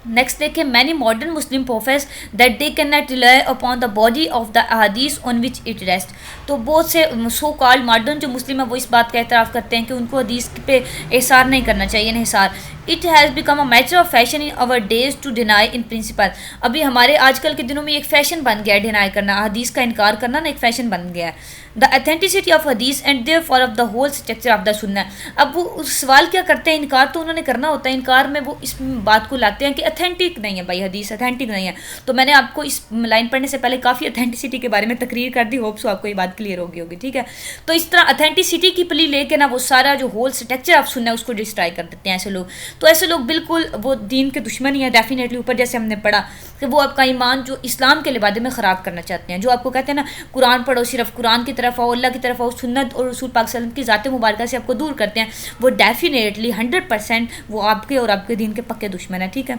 نیکسٹ دیکھیں, many modern Muslim profess that they can not rely upon the body of the احادیث آن وچ اٹ ریسٹ. تو بہت سے سو کالڈ ماڈرن جو مسلم ہیں وہ اس بات کا اعتراف کرتے ہیں کہ ان کو حدیث پہ احصار نہیں کرنا چاہیے, انحصار. It has become a matter of fashion in our days to deny in principle. ابھی ہمارے آج کل کے دنوں میں ایک فیشن بن گیا ہے ڈینائی کرنا, حدیث کا انکار کرنا نا ایک فیشن بن گیا ہے. دا اتھینٹسٹی آف حدیث and there for of the whole structure of the سنہ. اب وہ سوال کیا کرتے ہیں, انکار تو انہوں نے کرنا ہوتا ہے, انکار میں وہ اس بات کو لاتے ہیں کہ اتھینٹک نہیں ہے بھائی, حدیث اتھینٹک نہیں ہے. تو میں نے آپ کو اس لائن پڑھنے سے پہلے کافی اتھینٹسٹی کے بارے میں تقریر کر دی, ہوپ سو آپ کو یہ بات کلیئر ہوگی, ٹھیک ہے. تو اس طرح اتھینٹسٹی کی پلی لے کے نا وہ سارا جو ہول اسٹرکچر آپ سننا ہے اس کو ڈسٹرائی کر دیتے ہیں ایسے لوگ. تو ایسے لوگ بالکل وہ دین کے دشمن ہی ہیں ڈیفینیٹلی. اوپر جیسے ہم نے پڑھا کہ وہ آپ کا ایمان جو اسلام کے لبادے میں خراب کرنا چاہتے ہیں, جو آپ کو کہتے ہیں نا قرآن پڑھو, صرف قرآن کی طرف آؤ, اللہ کی طرف آؤ, سنت اور رسول پاک صلی اللہ علیہ وسلم کی ذات مبارکہ سے آپ کو دور کرتے ہیں, وہ ڈیفینیٹلی 100% وہ آپ کے اور آپ کے دین کے پکے دشمن ہیں, ٹھیک ہے.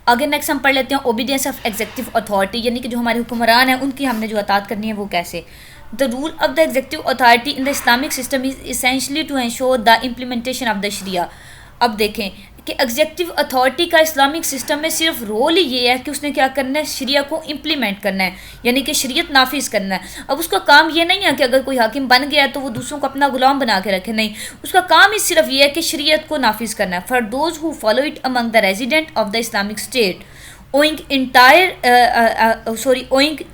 آگے نیکسٹ ہم پڑھ لیتے ہیں اوبیڈینس آف ایگزیکٹو اتھارٹی, یعنی کہ جو ہمارے حکمران ہیں ان کی ہم نے جو اطاعت کرنی ہے وہ کیسے. The rule of the executive authority in the Islamic system is essentially to ensure the implementation of the Sharia. اب دیکھیں کہ ایگزیکٹو اتھارٹی کا اسلامک سسٹم میں صرف رول ہی یہ ہے کہ اس نے کیا کرنا ہے, شریعہ کو امپلیمنٹ کرنا ہے, یعنی کہ شریعت نافذ کرنا ہے. اب اس کا کام یہ نہیں ہے کہ اگر کوئی حاکم بن گیا ہے تو وہ دوسروں کو اپنا غلام بنا کے رکھے, نہیں, اس کا کام ہی صرف یہ ہے کہ شریعت کو نافذ کرنا ہے. For those who follow it among the resident of the Islamic State, owing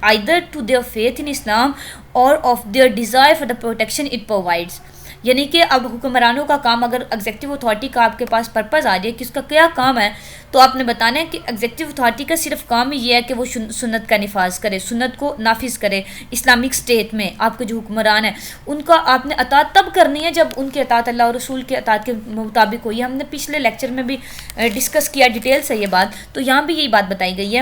either to their faith in Islam or of their desire for the protection it provides. یعنی کہ اب حکمرانوں کا کام، اگر ایگزیکٹو اتھارٹی کا آپ کے پاس پرپز آ جائے کہ اس کا کیا کام ہے، تو آپ نے بتانا ہے کہ ایگزیکٹو اتھارٹی کا صرف کام ہی یہ ہے کہ وہ سنت کا نفاذ کرے، سنت کو نافذ کرے۔ اسلامک اسٹیٹ میں آپ کے جو حکمران ہیں ان کا آپ نے اطاعت تب کرنی ہے جب ان کی اطاعت اللہ اور رسول کے اطاعت کے مطابق ہوئی۔ ہم نے پچھلے لیکچر میں بھی ڈسکس کیا ڈیٹیل سے یہ بات، تو یہاں بھی یہی بات بتائی گئی ہے۔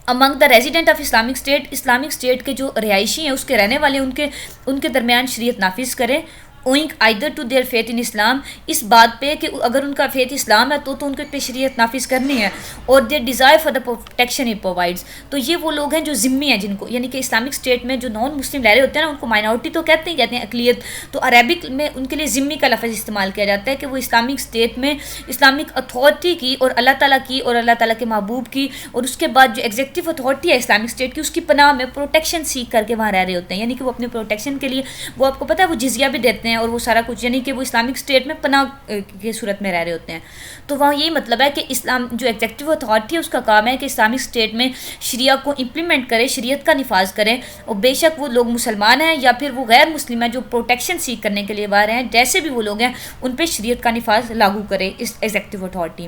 Among the resident of Islamic state, Islamic state کے جو رہائشی ہیں، اس کے رہنے والے، ان کے درمیان شریعت نافذ کرے، owing either to their faith in Islam, اس بات پہ کہ اگر ان کا فیتھ اسلام ہے تو ان کے پہ شریعت نافذ کرنی ہے، اور their desire for the protection it provides. تو یہ وہ لوگ ہیں جو ذمی ہیں، جن کو یعنی کہ اسلامک اسٹیٹ میں جو نان مسلم رہ رہے ہوتے ہیں نا، ان کو مائنورٹی تو کہتے ہیں اقلیت، تو عربک میں ان کے لیے ذمی کا لفظ استعمال کیا جاتا ہے کہ وہ اسلامک اسٹیٹ میں اسلامک اتھارٹی کی اور اللہ تعالیٰ کی اور اللہ تعالیٰ کے محبوب کی، اور اس کے بعد جو ایگزیکٹو اتھارٹی ہے اسلامک اسٹیٹ کی، اس کی پناہ میں پروٹیکشن سیکھ کر کے وہاں رہ رہے ہوتے ہیں۔ یعنی کہ وہ اپنے پروٹیکشن کے لیے، وہ آپ کو پتہ ہے وہ جزیہ بھی دیتے ہیں اور وہ سارا کچھ، یعنی کہ وہ اسلامک اسٹیٹ میں پناہ کی صورت میں رہ رہے ہوتے ہیں۔ تو وہاں یہی مطلب ہے کہ اسلام جو ایگزیکٹو اتھارٹی ہے اس کا کام ہے کہ اسلامک اسٹیٹ میں شریعہ کو امپلیمنٹ کرے، شریعت کا نفاذ کرے، اور بے شک وہ لوگ مسلمان ہیں یا پھر وہ غیر مسلم ہیں جو پروٹیکشن سیکھ کرنے کے لیے باہر ہیں، جیسے بھی وہ لوگ ہیں ان پہ شریعت کا نفاذ لاگو کرے اس executive authority.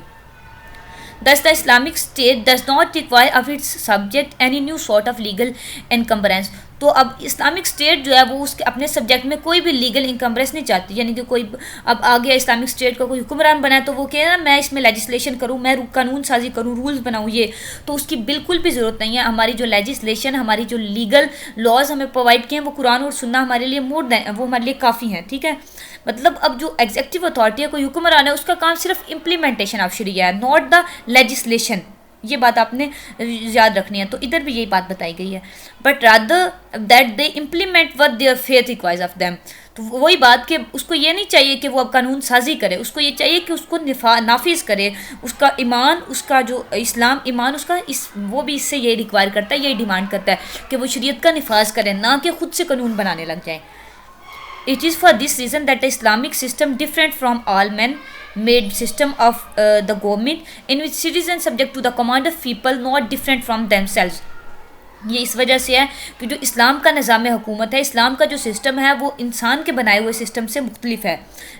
Thus, the Islamic State does not require of its subject any new sort of legal encumbrance. تو اب اسلامک اسٹیٹ جو ہے وہ اس کے اپنے سبجیکٹ میں کوئی بھی لیگل انکمبرنس نہیں چاہتی، یعنی کہ کوئی اب آ گیا اسلامک اسٹیٹ کا کوئی حکمران بنا ہے تو وہ کہے نا میں اس میں لیجسلیشن کروں، میں قانون سازی کروں، رولز بناؤں، یہ تو اس کی بالکل بھی ضرورت نہیں ہے۔ ہماری جو لیجسلیشن، ہماری جو لیگل لاز ہمیں پرووائڈ کیے ہیں، وہ قرآن اور سنہ ہمارے لیے وہ ہمارے لیے کافی ہیں، ٹھیک ہے۔ مطلب اب جو ایگزیکٹو اتھارٹی ہے، کوئی حکمران ہے، اس کا کام صرف امپلیمنٹیشن آف شریعہ ہے، ناٹ دا لیجسلیشن۔ یہ بات آپ نے یاد رکھنی ہے، تو ادھر بھی یہی بات بتائی گئی ہے۔ But rather that they implement what their faith requires of them، تو وہی بات کہ اس کو یہ نہیں چاہیے کہ وہ اب قانون سازی کرے، اس کو یہ چاہیے کہ اس کو نافذ کرے، اس کا ایمان، اس کا جو اسلام ایمان اس کا وہ بھی اس سے یہ ریکوائر کرتا ہے، یہی ڈیمانڈ کرتا ہے کہ وہ شریعت کا نفاذ کرے، نہ کہ خود سے قانون بنانے لگ جائے۔ It is for this reason that the Islamic system different from all man-made system of the government in which citizens subject to the command of people not different from themselves۔ یہ اس وجہ سے ہے کہ جو اسلام کا نظام حکومت ہے، اسلام کا جو سسٹم ہے وہ انسان کے بنائے ہوئے سسٹم سے مختلف ہے۔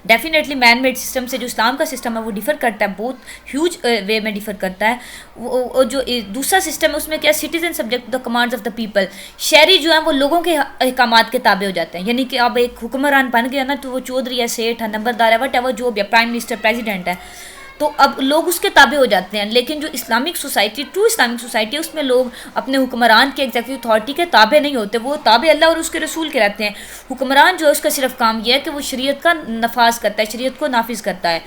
ڈیفینیٹلی مین میڈ سسٹم سے جو اسلام کا سسٹم ہے وہ ڈیفر کرتا ہے، بہت ہیوج وے میں ڈیفر کرتا ہے۔ وہ جو دوسرا سسٹم ہے اس میں کیا، citizen subject to the commands of the people, شہری جو ہیں وہ لوگوں کے احکامات کے تابع ہو جاتے ہیں۔ یعنی کہ اب ایک حکمران بن گیا نا، تو وہ چودھری ہے، سیٹھ ہے، نمبردار ہے، وٹ ایور جو بھی ہے، پرائم منسٹر، پریزیڈنٹ ہے، تو اب لوگ اس کے تابع ہو جاتے ہیں۔ لیکن جو Islamic society, true Islamic society, اس میں لوگ اپنے حکمران کے ایگزیکٹو اتھارٹی کے تابع نہیں ہوتے، وہ تابع اللہ اور اس کے رسول کے رہتے ہیں۔ حکمران جو ہے اس کا صرف کام یہ ہے کہ وہ شریعت کا نفاذ کرتا ہے، شریعت کو نافذ کرتا ہے۔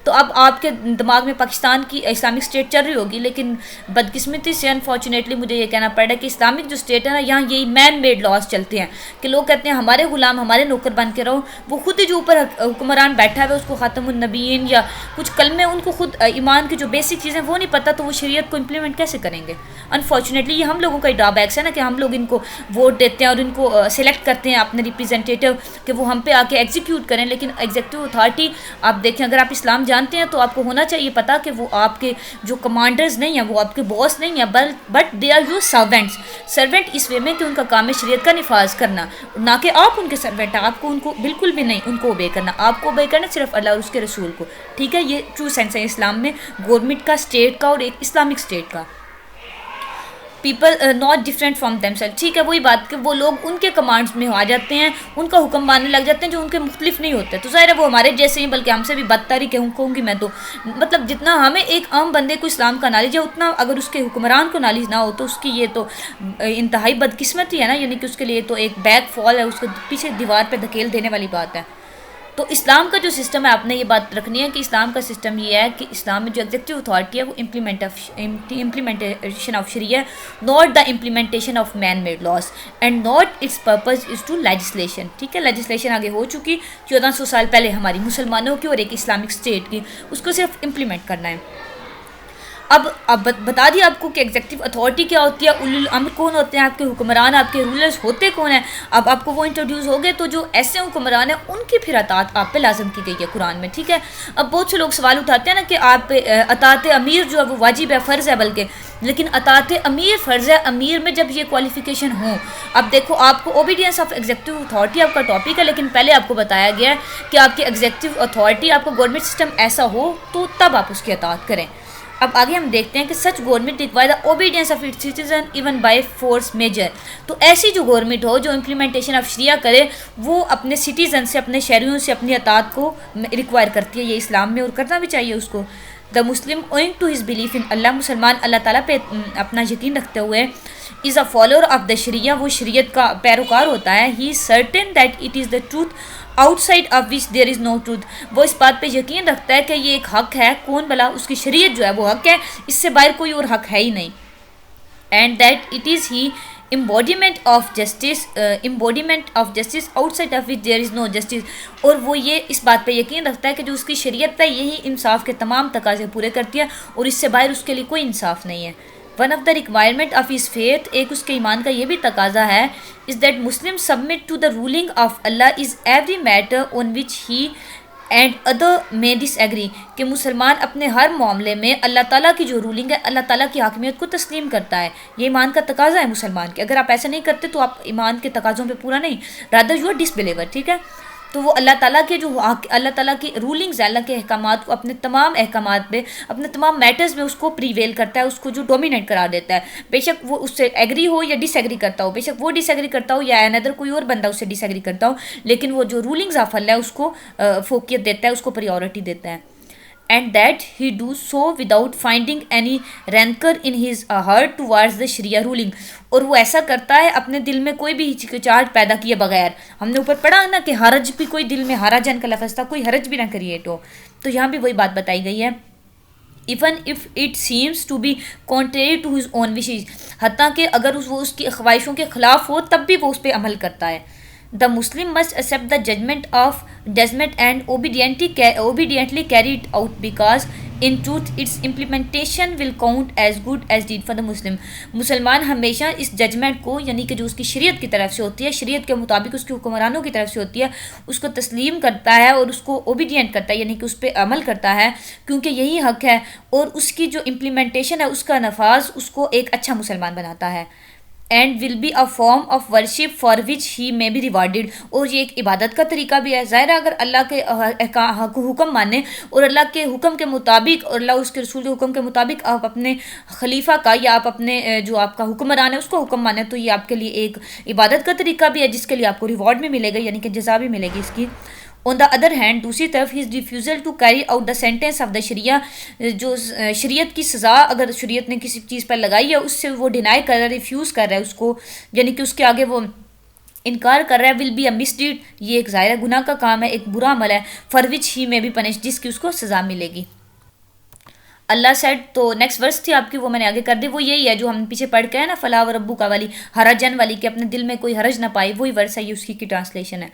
تو اب آپ کے دماغ میں پاکستان کی اسلامک اسٹیٹ چل رہی ہوگی، لیکن بدقسمتی سے انفارچونیٹلی مجھے یہ کہنا پڑ رہا ہے کہ اسلامک جو اسٹیٹ ہے نا، یہاں یہی مین میڈ لاز چلتے ہیں کہ لوگ کہتے ہیں ہمارے غلام، ہمارے نوکر بن کے رہو، وہ خود ہی جو اوپر حکمران بیٹھا ہے اس کو خاتم النبیین یا کچھ کلمے، ان کو خود ایمان کی جو بیسک چیزیں وہ نہیں پتہ، تو وہ شریعت کو امپلیمنٹ کیسے کریں گے؟ انفارچونیٹلی یہ ہم لوگوں کا ڈرا بیکس ہے نا، کہ ہم لوگ ان کو ووٹ دیتے ہیں اور ان کو سلیکٹ کرتے ہیں اپنے ریپرزینٹیٹیو کہ وہ ہم پہ آ کے ایگزیکیوٹ کریں، لیکن ایگزیکٹو اتھارٹی آپ دیکھیں، اگر آپ اسلام جانتے ہیں تو آپ کو ہونا چاہیے پتا کہ وہ آپ کے جو کمانڈرز نہیں ہیں، وہ آپ کے باس نہیں ہیں، but they are your servants. Servant اس وے میں کہ ان کا کام ہے شریعت کا نفاذ کرنا، نہ کہ آپ ان کے سرونٹ ہیں، آپ کو ان کو بالکل بھی نہیں ان کو اوبے کرنا، آپ کو اوبے کرنا صرف اللہ اور اس کے رسول کو، ٹھیک ہے۔ یہ ٹرو سینس ہے اسلام میں گورنمنٹ کا، اسٹیٹ کا، اور ایک اسلامک اسٹیٹ کا۔ People not different from them self, ٹھیک ہے، وہی بات کہ وہ لوگ ان کے کمانڈز میں آ جاتے ہیں، ان کا حکم ماننے لگ جاتے ہیں جو ان کے مختلف نہیں ہوتے، تو ظاہر ہے وہ ہمارے جیسے ہیں، بلکہ ہم سے بھی بدتر ہی کہوں گی میں تو، مطلب جتنا ہمیں ایک عام بندے کو اسلام کا نالج ہے، اتنا اگر اس کے حکمران کو نالج نہ ہو تو اس کی یہ تو انتہائی بدقسمتی ہے نا، یعنی کہ اس کے لیے تو ایک بیک فال ہے، اس کو پیچھے دیوار پہ دھکیل دینے والی بات ہے۔ تو اسلام کا جو سسٹم ہے، آپ نے یہ بات رکھنی ہے کہ اسلام کا سسٹم یہ ہے کہ اسلام میں جو ایگزیکٹو اتھارٹی ہے وہ implementation of Sharia, not the implementation of man made laws, and not its purpose is to legislation, ٹھیک ہے۔ لیجسلیشن آگے ہو چکی 1400 سال پہلے ہماری مسلمانوں کی اور ایک اسلامک اسٹیٹ کی، اس کو صرف امپلیمنٹ کرنا ہے۔ اب بتا دیا آپ کو کہ ایگزیکٹو اتھارٹی کیا ہوتی ہے, اولو الامر کون ہوتے ہیں, آپ کے حکمران, آپ کے رولرز ہوتے کون ہیں. اب آپ کو وہ انٹروڈیوس ہو گئے, تو جو ایسے حکمران ہیں ان کی پھر اطاعت آپ پہ لازم کی گئی ہے قرآن میں, ٹھیک ہے. اب بہت سے لوگ سوال اٹھاتے ہیں نا کہ آپ پہ اطاعت امیر جو ہے وہ واجب ہے, فرض ہے بلکہ, لیکن اطاعت امیر فرض ہے, امیر میں جب یہ کوالیفیکیشن ہوں. اب دیکھو آپ کو اوبیڈینس آف ایگزیکٹو اتھارٹی آپ کا ٹاپک ہے, لیکن پہلے آپ کو بتایا گیا ہے کہ آپ کی ایگزیکٹو اتھارٹی, آپ کا گورنمنٹ سسٹم ایسا ہو تو تب آپ اس کی اطاعت کریں. اب آگے ہم دیکھتے ہیں کہ such government require the obedience of its citizen even by force measure. تو ایسی جو گورنمنٹ ہو جو امپلیمنٹیشن آف شریعہ کرے, وہ اپنے سٹیزن سے, اپنے شہریوں سے اپنی اطاعت کو ریکوائر کرتی ہے. یہ اسلام میں اور کرنا بھی چاہیے اس کو. The Muslim owing to his belief in Allah, مسلمان اللہ تعالیٰ پہ اپنا یقین رکھتے ہوئے, از اے فالوور آف دا شریعہ, وہ شریعت کا پیروکار ہوتا ہے. He is certain that it is the truth outside of which there is no truth, وہ اس بات پہ یقین رکھتا ہے کہ یہ ایک حق ہے, کون بلا, اس کی شریعت جو ہے وہ حق ہے, اس سے باہر کوئی اور حق ہے ہی نہیں. And that it is he embodiment of justice outside of which there is no justice, اور وہ یہ اس بات پہ یقین رکھتا ہے کہ جو اس کی شریعت ہے یہی انصاف کے تمام تقاضے پورے کرتی ہے, اور اس سے باہر اس کے لیے کوئی انصاف نہیں ہے. One of the requirement of his faith, ایک اس کے ایمان کا یہ بھی تقاضا ہے, is that Muslim submit to the ruling of Allah is every matter on which he and other men dish agri, کہ مسلمان اپنے ہر معاملے میں اللہ تعالیٰ کی جو رولنگ ہے, اللہ تعالیٰ کی حاکمیت کو تسلیم کرتا ہے. یہ ایمان کا تقاضا ہے مسلمان کے. اگر آپ ایسا نہیں کرتے تو آپ ایمان کے تقاضوں پہ پورا نہیں, rather you are disbeliever, ٹھیک ہے. تو وہ اللہ تعالیٰ کے جو اللہ تعالیٰ کی رولنگز, اللہ کے احکامات کو اپنے تمام احکامات پہ, اپنے تمام میٹرز میں اس کو پریویل کرتا ہے, اس کو جو ڈومینیٹ قرار دیتا ہے. بے شک وہ اس سے ایگری ہو یا ڈس ایگری کرتا ہو, بے شک وہ ڈس ایگری کرتا ہو یا اندر کوئی اور بندہ اس سے ڈس ایگری کرتا ہو, لیکن وہ جو رولنگز آف اللہ ہے اس کو فوقیت دیتا ہے, اس کو پریورٹی دیتا ہے. And that he do so without finding any rancour in his heart towards the Sharia ruling, اور وہ ایسا کرتا ہے اپنے دل میں کوئی بھی ہچکچاہٹ پیدا کیے بغیر. ہم نے اوپر پڑھا نا کہ حرج بھی, کوئی دل میں حرجن کا لفظ تھا, کوئی حرج بھی نہ کریٹ ہو, تو یہاں بھی وہی بات بتائی گئی ہے. Even if it seems to be contrary to his own wishes, حتیٰ کہ اگر وہ اس کی خواہشوں کے خلاف ہو تب بھی وہ اس پہ عمل کرتا ہے. The Muslim must accept the judgement and obediently carry it out because in truth its implementation will count as good as deed for the Muslim. مسلمان ہمیشہ اس ججمنٹ کو, یعنی کہ جو اس کی شریعت کی طرف سے ہوتی ہے, شریعت کے مطابق اس کے حکمرانوں کی طرف سے ہوتی ہے, اس کو تسلیم کرتا ہے اور اس کو اوبیڈینٹ کرتا ہے, یعنی کہ اس پہ عمل کرتا ہے, کیونکہ یہی حق ہے, اور اس کی جو امپلیمنٹیشن ہے, اس کا نفاذ اس کو ایک اچھا مسلمان بناتا ہے. And will be a form of worship for which he may be rewarded, اور یہ ایک عبادت کا طریقہ بھی ہے. ظاہر ہے اگر اللہ کے حکم مانیں اور اللہ کے حکم کے مطابق اور اللہ اس کے رسول کے حکم کے مطابق آپ اپنے خلیفہ کا یا آپ اپنے جو آپ کا حکمران ہے اس کو حکم مانیں, تو یہ آپ کے لیے ایک عبادت کا طریقہ بھی ہے, جس کے لیے آپ کو ریوارڈ بھی ملے گا, یعنی کہ جزا بھی ملے گی اس کی. آن دا ادر ہینڈ, دوسری طرف his refusal to carry out the sentence of the Sharia, جو شریعت کی سزا اگر شریعت نے کسی چیز پر لگائی ہے اس سے وہ ڈینائی کر رہا ہے, ریفیوز کر رہا ہے اس کو, یعنی کہ اس کے آگے وہ انکار کر رہا ہے, ول بی اے مس ڈیڈ, یہ ایک ظاہر گناہ کا کام ہے, ایک برا عمل ہے, فار وچ ہی میں بھی پنش, جس کی اس کو سزا ملے گی. اللہ سیڈ, تو نیکسٹ ورس تھی آپ کی, وہ میں نے آگے کر دی, وہ یہی ہے جو ہم پیچھے پڑھ کے ہے نا, فلاح و ربو کا والی, حرجن والی, کہ اپنے دل میں کوئی حرج نہ پائے, وہی ورس ہے, یہ اس کی ٹرانسلیشن ہے.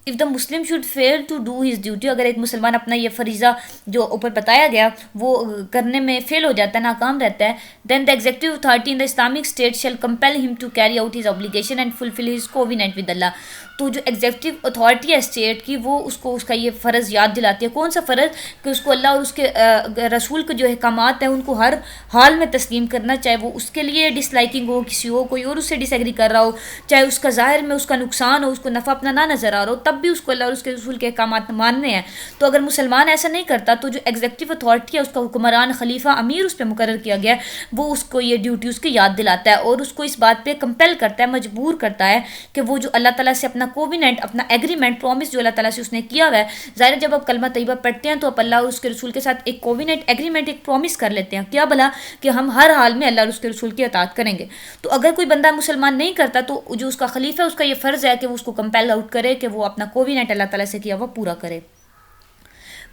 if the Muslim should fail to do his duty, اگر ایک مسلمان اپنا یہ فریضہ جو اوپر بتایا گیا وہ کرنے میں فیل ہو جاتا ہے, ناکام رہتا ہے, then the executive authority in the Islamic state shall compel him to carry out his obligation and fulfill his covenant with Allah. تو جو ایگزیکٹو اتھارٹی ہے اسٹیٹ کی, وہ اس کو اس کا یہ فرض یاد دلاتی ہے. کون سا فرض؟ کہ اس کو اللہ اور اس کے رسول کے جو احکامات ہیں ان کو ہر حال میں تسلیم کرنا, چاہے وہ اس کے لیے ڈس لائکنگ ہو, کسی ہو کوئی اور اس سے ڈس ایگری کر رہا ہو, چاہے اس کا ظاہر میں اس کا نقصان ہو, اس کو نفع اپنا نہ نظر آ رہا ہو, تب بھی اس کو اللہ اور اس کے رسول کے احکامات ماننے ہیں. تو اگر مسلمان ایسا نہیں کرتا تو جو ایگزیکٹو اتھارٹی ہے, اس کا حکمران, خلیفہ, امیر اس پہ مقرر کیا گیا ہے, وہ اس کو یہ ڈیوٹی اس کی یاد دلاتا ہے اور اس کو اس بات پہ کمپیل کرتا ہے, مجبور کرتا ہے کہ وہ جو اللہ تعالیٰ سے اپنا کووننٹ, اپنا ایگریمنٹ, پرومس جو اللہ تعالیٰ سے اس نے کیا ہوا ہے. ظاہر جب آپ کلمہ طیبہ پڑھتے ہیں تو آپ اللہ اور اس کے رسول کے ساتھ ایک کووننٹ, ایگریمنٹ, ایک پرومس کر لیتے ہیں, کیا بھلا, کہ ہم ہر حال میں اللہ اور اس کے رسول کی اطاعت کریں گے. تو اگر کوئی بندہ مسلمان نہیں کرتا تو جو اس کا خلیفہ ہے اس کا یہ فرض ہے کہ وہ اس کو کمپیل آؤٹ کرے, کہ وہ اپنا کووننٹ اللہ تعالیٰ سے کیا وہ پورا کرے.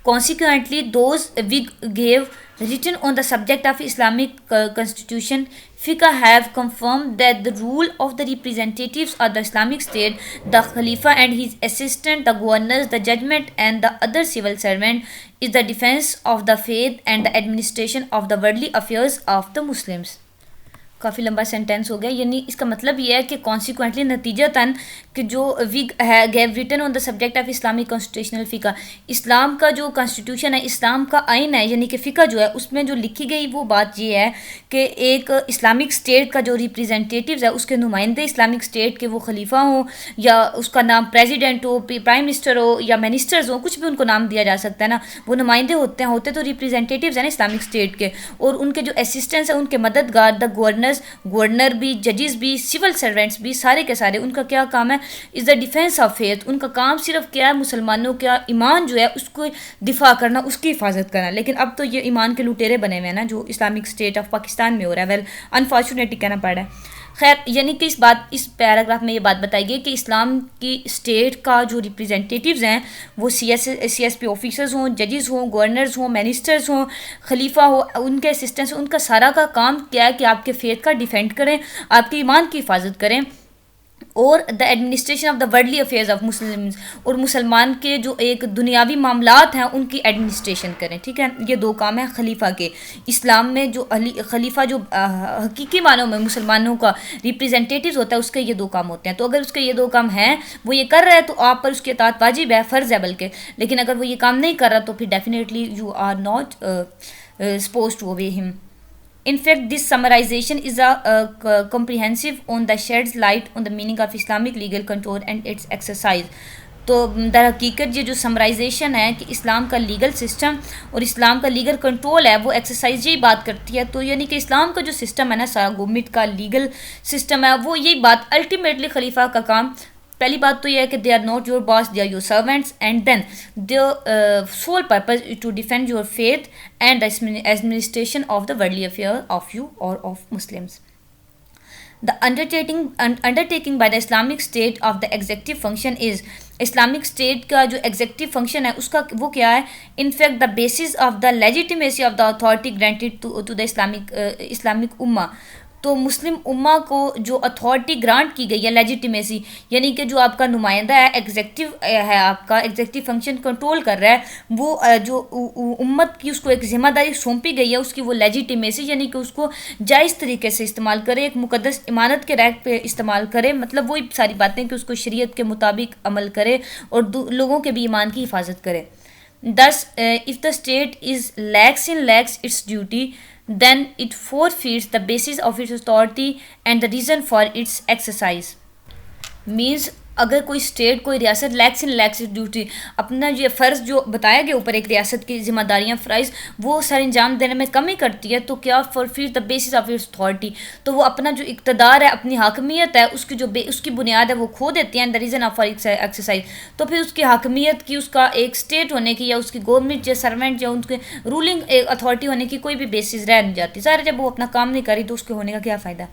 Consequently, those we gave written on the subject of Islamic constitution, fiqh have confirmed that the rule of the representatives of the Islamic State, the Khalifa and his assistant, the governors, the judgment, and the other civil servant, is the defense of the faith and the administration of the worldly affairs of the Muslims. کافی لمبا sentence ہو گیا. یعنی اس کا مطلب یہ ہے کہ consequently نتیجتاً کہ جو وگ ہے give written on the subject of Islamic constitutional فقہ, اسلام کا جو کانسٹیٹیوشن ہے, اسلام کا آئین ہے, یعنی کہ فقہ جو ہے اس میں جو لکھی گئی وہ بات یہ ہے کہ ایک اسلامک اسٹیٹ کا جو ریپریزنٹیٹیوز ہے اس کے نمائندے اسلامک اسٹیٹ کے وہ خلیفہ ہوں, یا اس کا نام پریزیڈنٹ ہو, پرائم منسٹر ہو, یا منسٹرز ہوں, کچھ بھی ان کو نام دیا جا سکتا ہے نا, وہ نمائندے ہوتے تو ریپریزنٹیٹیوز ہیں نا اسلامک اسٹیٹ کے, اور ان کے جو اسسٹنٹس ہیں ان کے مددگار دا گورنر بھی, ججز بھی, سول سرونٹس بھی, سارے کے سارے ان کا کیا کام ہے, از دا ڈیفینس آف فیتھ. ان کا کام صرف کیا ہے, مسلمانوں کا ایمان جو ہے اس کو دفاع کرنا, اس کی حفاظت کرنا. لیکن اب تو یہ ایمان کے لٹیرے بنے ہوئے ہیں نا جو اسلامک اسٹیٹ آف پاکستان میں ہو رہا ہے. ویل انفارچونیٹلی کہنا پڑ رہا ہے. خیر, یعنی کہ اس پیراگراف میں یہ بات بتائی گئی کہ اسلام کی اسٹیٹ کا جو ریپریزنٹیٹیوز ہیں وہ سی ایس پی آفیسرز ہوں, ججز ہوں, گورنرز ہوں, منسٹرز ہوں, خلیفہ ہو, ان کے اسسٹنٹس, ان کا سارا کا کام کیا ہے کہ آپ کے فیتھ کا ڈیفینڈ کریں, آپ کے ایمان کی حفاظت کریں, اور the administration of the worldly affairs of Muslims, اور مسلمان کے جو ایک دنیاوی معاملات ہیں ان کی ایڈمنسٹریشن کریں. ٹھیک ہے, یہ دو کام ہیں خلیفہ کے. اسلام میں جو خلیفہ جو حقیقی معنوں میں مسلمانوں کا ریپریزنٹیٹیوز ہوتا ہے اس کے یہ دو کام ہوتے ہیں. تو اگر اس کے یہ دو کام ہیں, وہ یہ کر رہا ہے تو آپ پر اس کی اطاعت واجب ہے, فرض ہے بلکہ. لیکن اگر وہ یہ کام نہیں کر رہا تو پھر definitely you are not supposed to obey him. In fact, this summarization is comprehensive on the sheds light on the meaning of Islamic legal control and its exercise. تو در حقیقت یہ جو سمرائزیشن ہے کہ اسلام کا لیگل سسٹم اور اسلام کا legal control ہے وہ ایکسرسائز یہی بات کرتی ہے. تو یعنی کہ اسلام کا جو سسٹم ہے نا, سارا گورنمنٹ کا لیگل سسٹم ہے, وہ یہی بات الٹیمیٹلی خلیفہ کا کام. پہلی بات تو یہ ہے کہ they are not your boss, they are your servants, and then the sole purpose to defend your faith and administration of the worldly affair of you or of Muslims. The undertaking by the Islamic State of the executive function is, Islamic state کا جو executive function ہے اس کا وہ کیا ہے, in fact the basis of the legitimacy of the authority granted to the Islamic ummah. تو مسلم امہ کو جو اتھارٹی گرانٹ کی گئی ہے لیجیٹیمیسی, یعنی کہ جو آپ کا نمائندہ ہے, ایگزیکٹو ہے, آپ کا ایگزیکٹو فنکشن کنٹرول کر رہا ہے, وہ جو امت کی اس کو ایک ذمہ داری سونپی گئی ہے, اس کی وہ لیجیٹیمیسی, یعنی کہ اس کو جائز طریقے سے استعمال کرے, ایک مقدس امانت کے ریک پہ استعمال کرے. مطلب وہی ساری باتیں کہ اس کو شریعت کے مطابق عمل کرے اور لوگوں کے بھی ایمان کی حفاظت کرے. Thus, if the state is lax its duty, then it forfeits the basis of its authority and the reason for its exercise. Means اگر کوئی اسٹیٹ, کوئی ریاست لیکس ڈیوٹی, اپنا یہ فرض جو بتایا گیا اوپر ایک ریاست کی ذمہ داریاں فرائض, وہ سر انجام دینے میں کمی کرتی ہے, تو کیا forfeit the basis of its authority, تو وہ اپنا جو اقتدار ہے, اپنی حاکمیت ہے, اس کی بنیاد ہے وہ کھو دیتی ہیں. The reason of for exercise, تو پھر اس کی حاکمیت کی, اس کا ایک اسٹیٹ ہونے کی, یا اس کی گورنمنٹ یا سروینٹ یا ان کے رولنگ اتھارٹی ہونے کی کوئی بھی بیسس رہ نہیں جاتی. ظاہر جب وہ اپنا کام نہیں کری تو اس کے ہونے کا کیا فائدہ.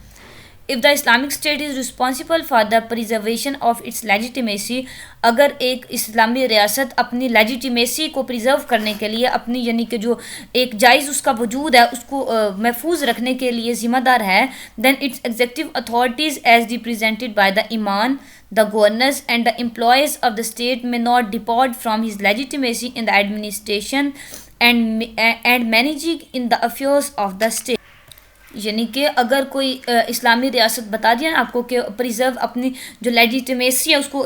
If the Islamic State is responsible for the preservation of its legitimacy, اگر ایک اسلامی ریاست اپنی لیجیٹیمیسی کو پریزرو کرنے کے لیے, اپنی یعنی کہ جو ایک جائز اس کا وجود ہے اس کو محفوظ رکھنے کے لیے ذمہ دار ہے, then its executive authorities as represented by the imam, the governors and the employees of the state may not depart from his legitimacy in the administration and managing in the affairs of the state. یعنی کہ اگر کوئی اسلامی ریاست بتا دیا نا آپ کو کہ پریزرو اپنی جو لیجیٹیمیسی ہے اس کو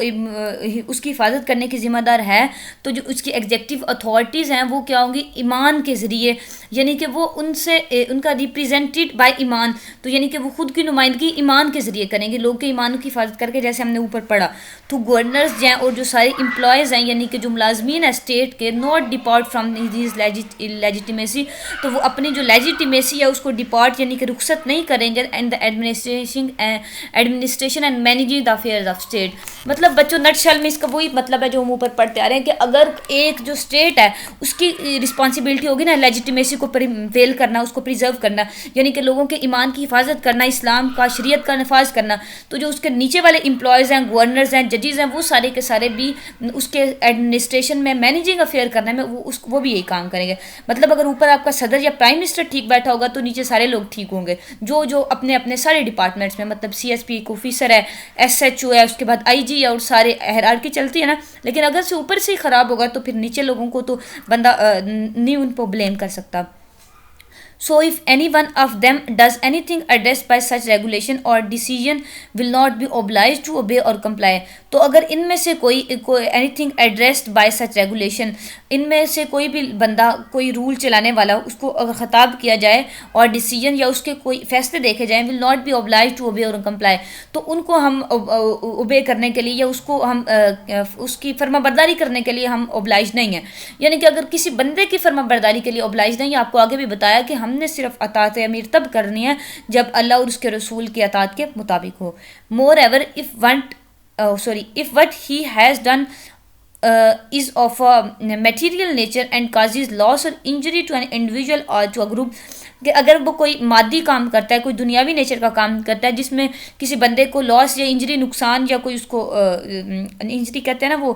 اس کی حفاظت کرنے کی ذمہ دار ہے, تو جو اس کی ایگزیکٹو اتھارٹیز ہیں وہ کیا ہوں گی, ایمان کے ذریعے, یعنی کہ وہ ان سے ان کا ریپریزنٹیڈ بائی ایمان, تو یعنی کہ وہ خود کی نمائندگی ایمان کے ذریعے کریں گے, لوگ کے ایمان کی حفاظت کر کے, جیسے ہم نے اوپر پڑھا. تو گورنرز ہیں اور جو سارے امپلائیز ہیں, یعنی کہ جو ملازمین ہیں اسٹیٹ کے, ناٹ ڈپارٹ فرام دیز لیجیٹیمیسی, تو وہ اپنی جو لیجیٹیمیسی ہے اس کو ڈپارٹ یعنی کہ رخصت نہیں کریں گے, and the administration and managing the affairs of state, مطلب بچوں نٹ شل میں اس کا وہی مطلب ہے جو ہم اوپر پڑھتے آ رہے ہیں کہ اگر ایک جو اسٹیٹ ہے اس کی رسپانسبلٹی ہوگی نا لیجیٹیمیسی کو پریویل کرنا، اس کو پریزرو کرنا، یعنی کہ لوگوں کے ایمان کی حفاظت کرنا، اسلام کا شریعت کا نفاذ کرنا، تو جو اس کے نیچے والے امپلائیز ہیں، گورنرز ہیں، ججز ہیں، وہ سارے کے سارے بھی اس کے ایڈمنسٹریشن میں مینیجنگ افیئر کرنے میں وہ بھی یہی کام کریں گے. مطلب اگر اوپر آپ کا صدر یا پرائم منسٹر ٹھیک بیٹھا ہوگا تو نیچے سارے لوگ ٹھیک ہوں گے، جو اپنے اپنے سارے ڈپارٹمنٹس میں، مطلب سی ایس پی ایک آفیسر ہے، ایس ایچ او ہے، اس کے بعد آئی جی ہے، اور سارے ہیرارکی چلتی ہے نا. لیکن اگر سے اوپر سے ہی خراب ہوگا تو پھر نیچے لوگوں کو تو بندہ نہیں ان کو بلیم کر سکتا. So if any one of them does anything addressed by such regulation or decision will not be obliged to obey or comply. تو اگر ان میں سے کوئی anything addressed by such regulation، ان میں سے کوئی بھی بندہ کوئی رول چلانے والا اس کو اگر خطاب کیا جائے اور ڈیسیجن یا اس کے کوئی فیصلے دیکھے جائیں will not be obliged to obey or comply، تو ان کو ہم اوبے کرنے کے لیے یا اس کو ہم اس کی فرما برداری کرنے کے لیے ہم obliged نہیں ہیں. یعنی کہ اگر کسی بندے کی فرما برداری کے لیے obliged نہیں، آپ کو آگے بھی بتایا کہ ہم نے صرف اطاعت امیر تب کرنی ہے جب اللہ اور اس کے رسول کی اطاعت کے مطابق ہو. مور ever if what he has done is of a material nature and causes loss or injury to an individual or to a group، کہ اگر وہ کوئی مادی کام کرتا ہے، کوئی دنیاوی نیچر کا کام کرتا ہے جس میں کسی بندے کو لاس یا انجری، نقصان، یا کوئی اس کو انجری کہتے ہیں نا وہ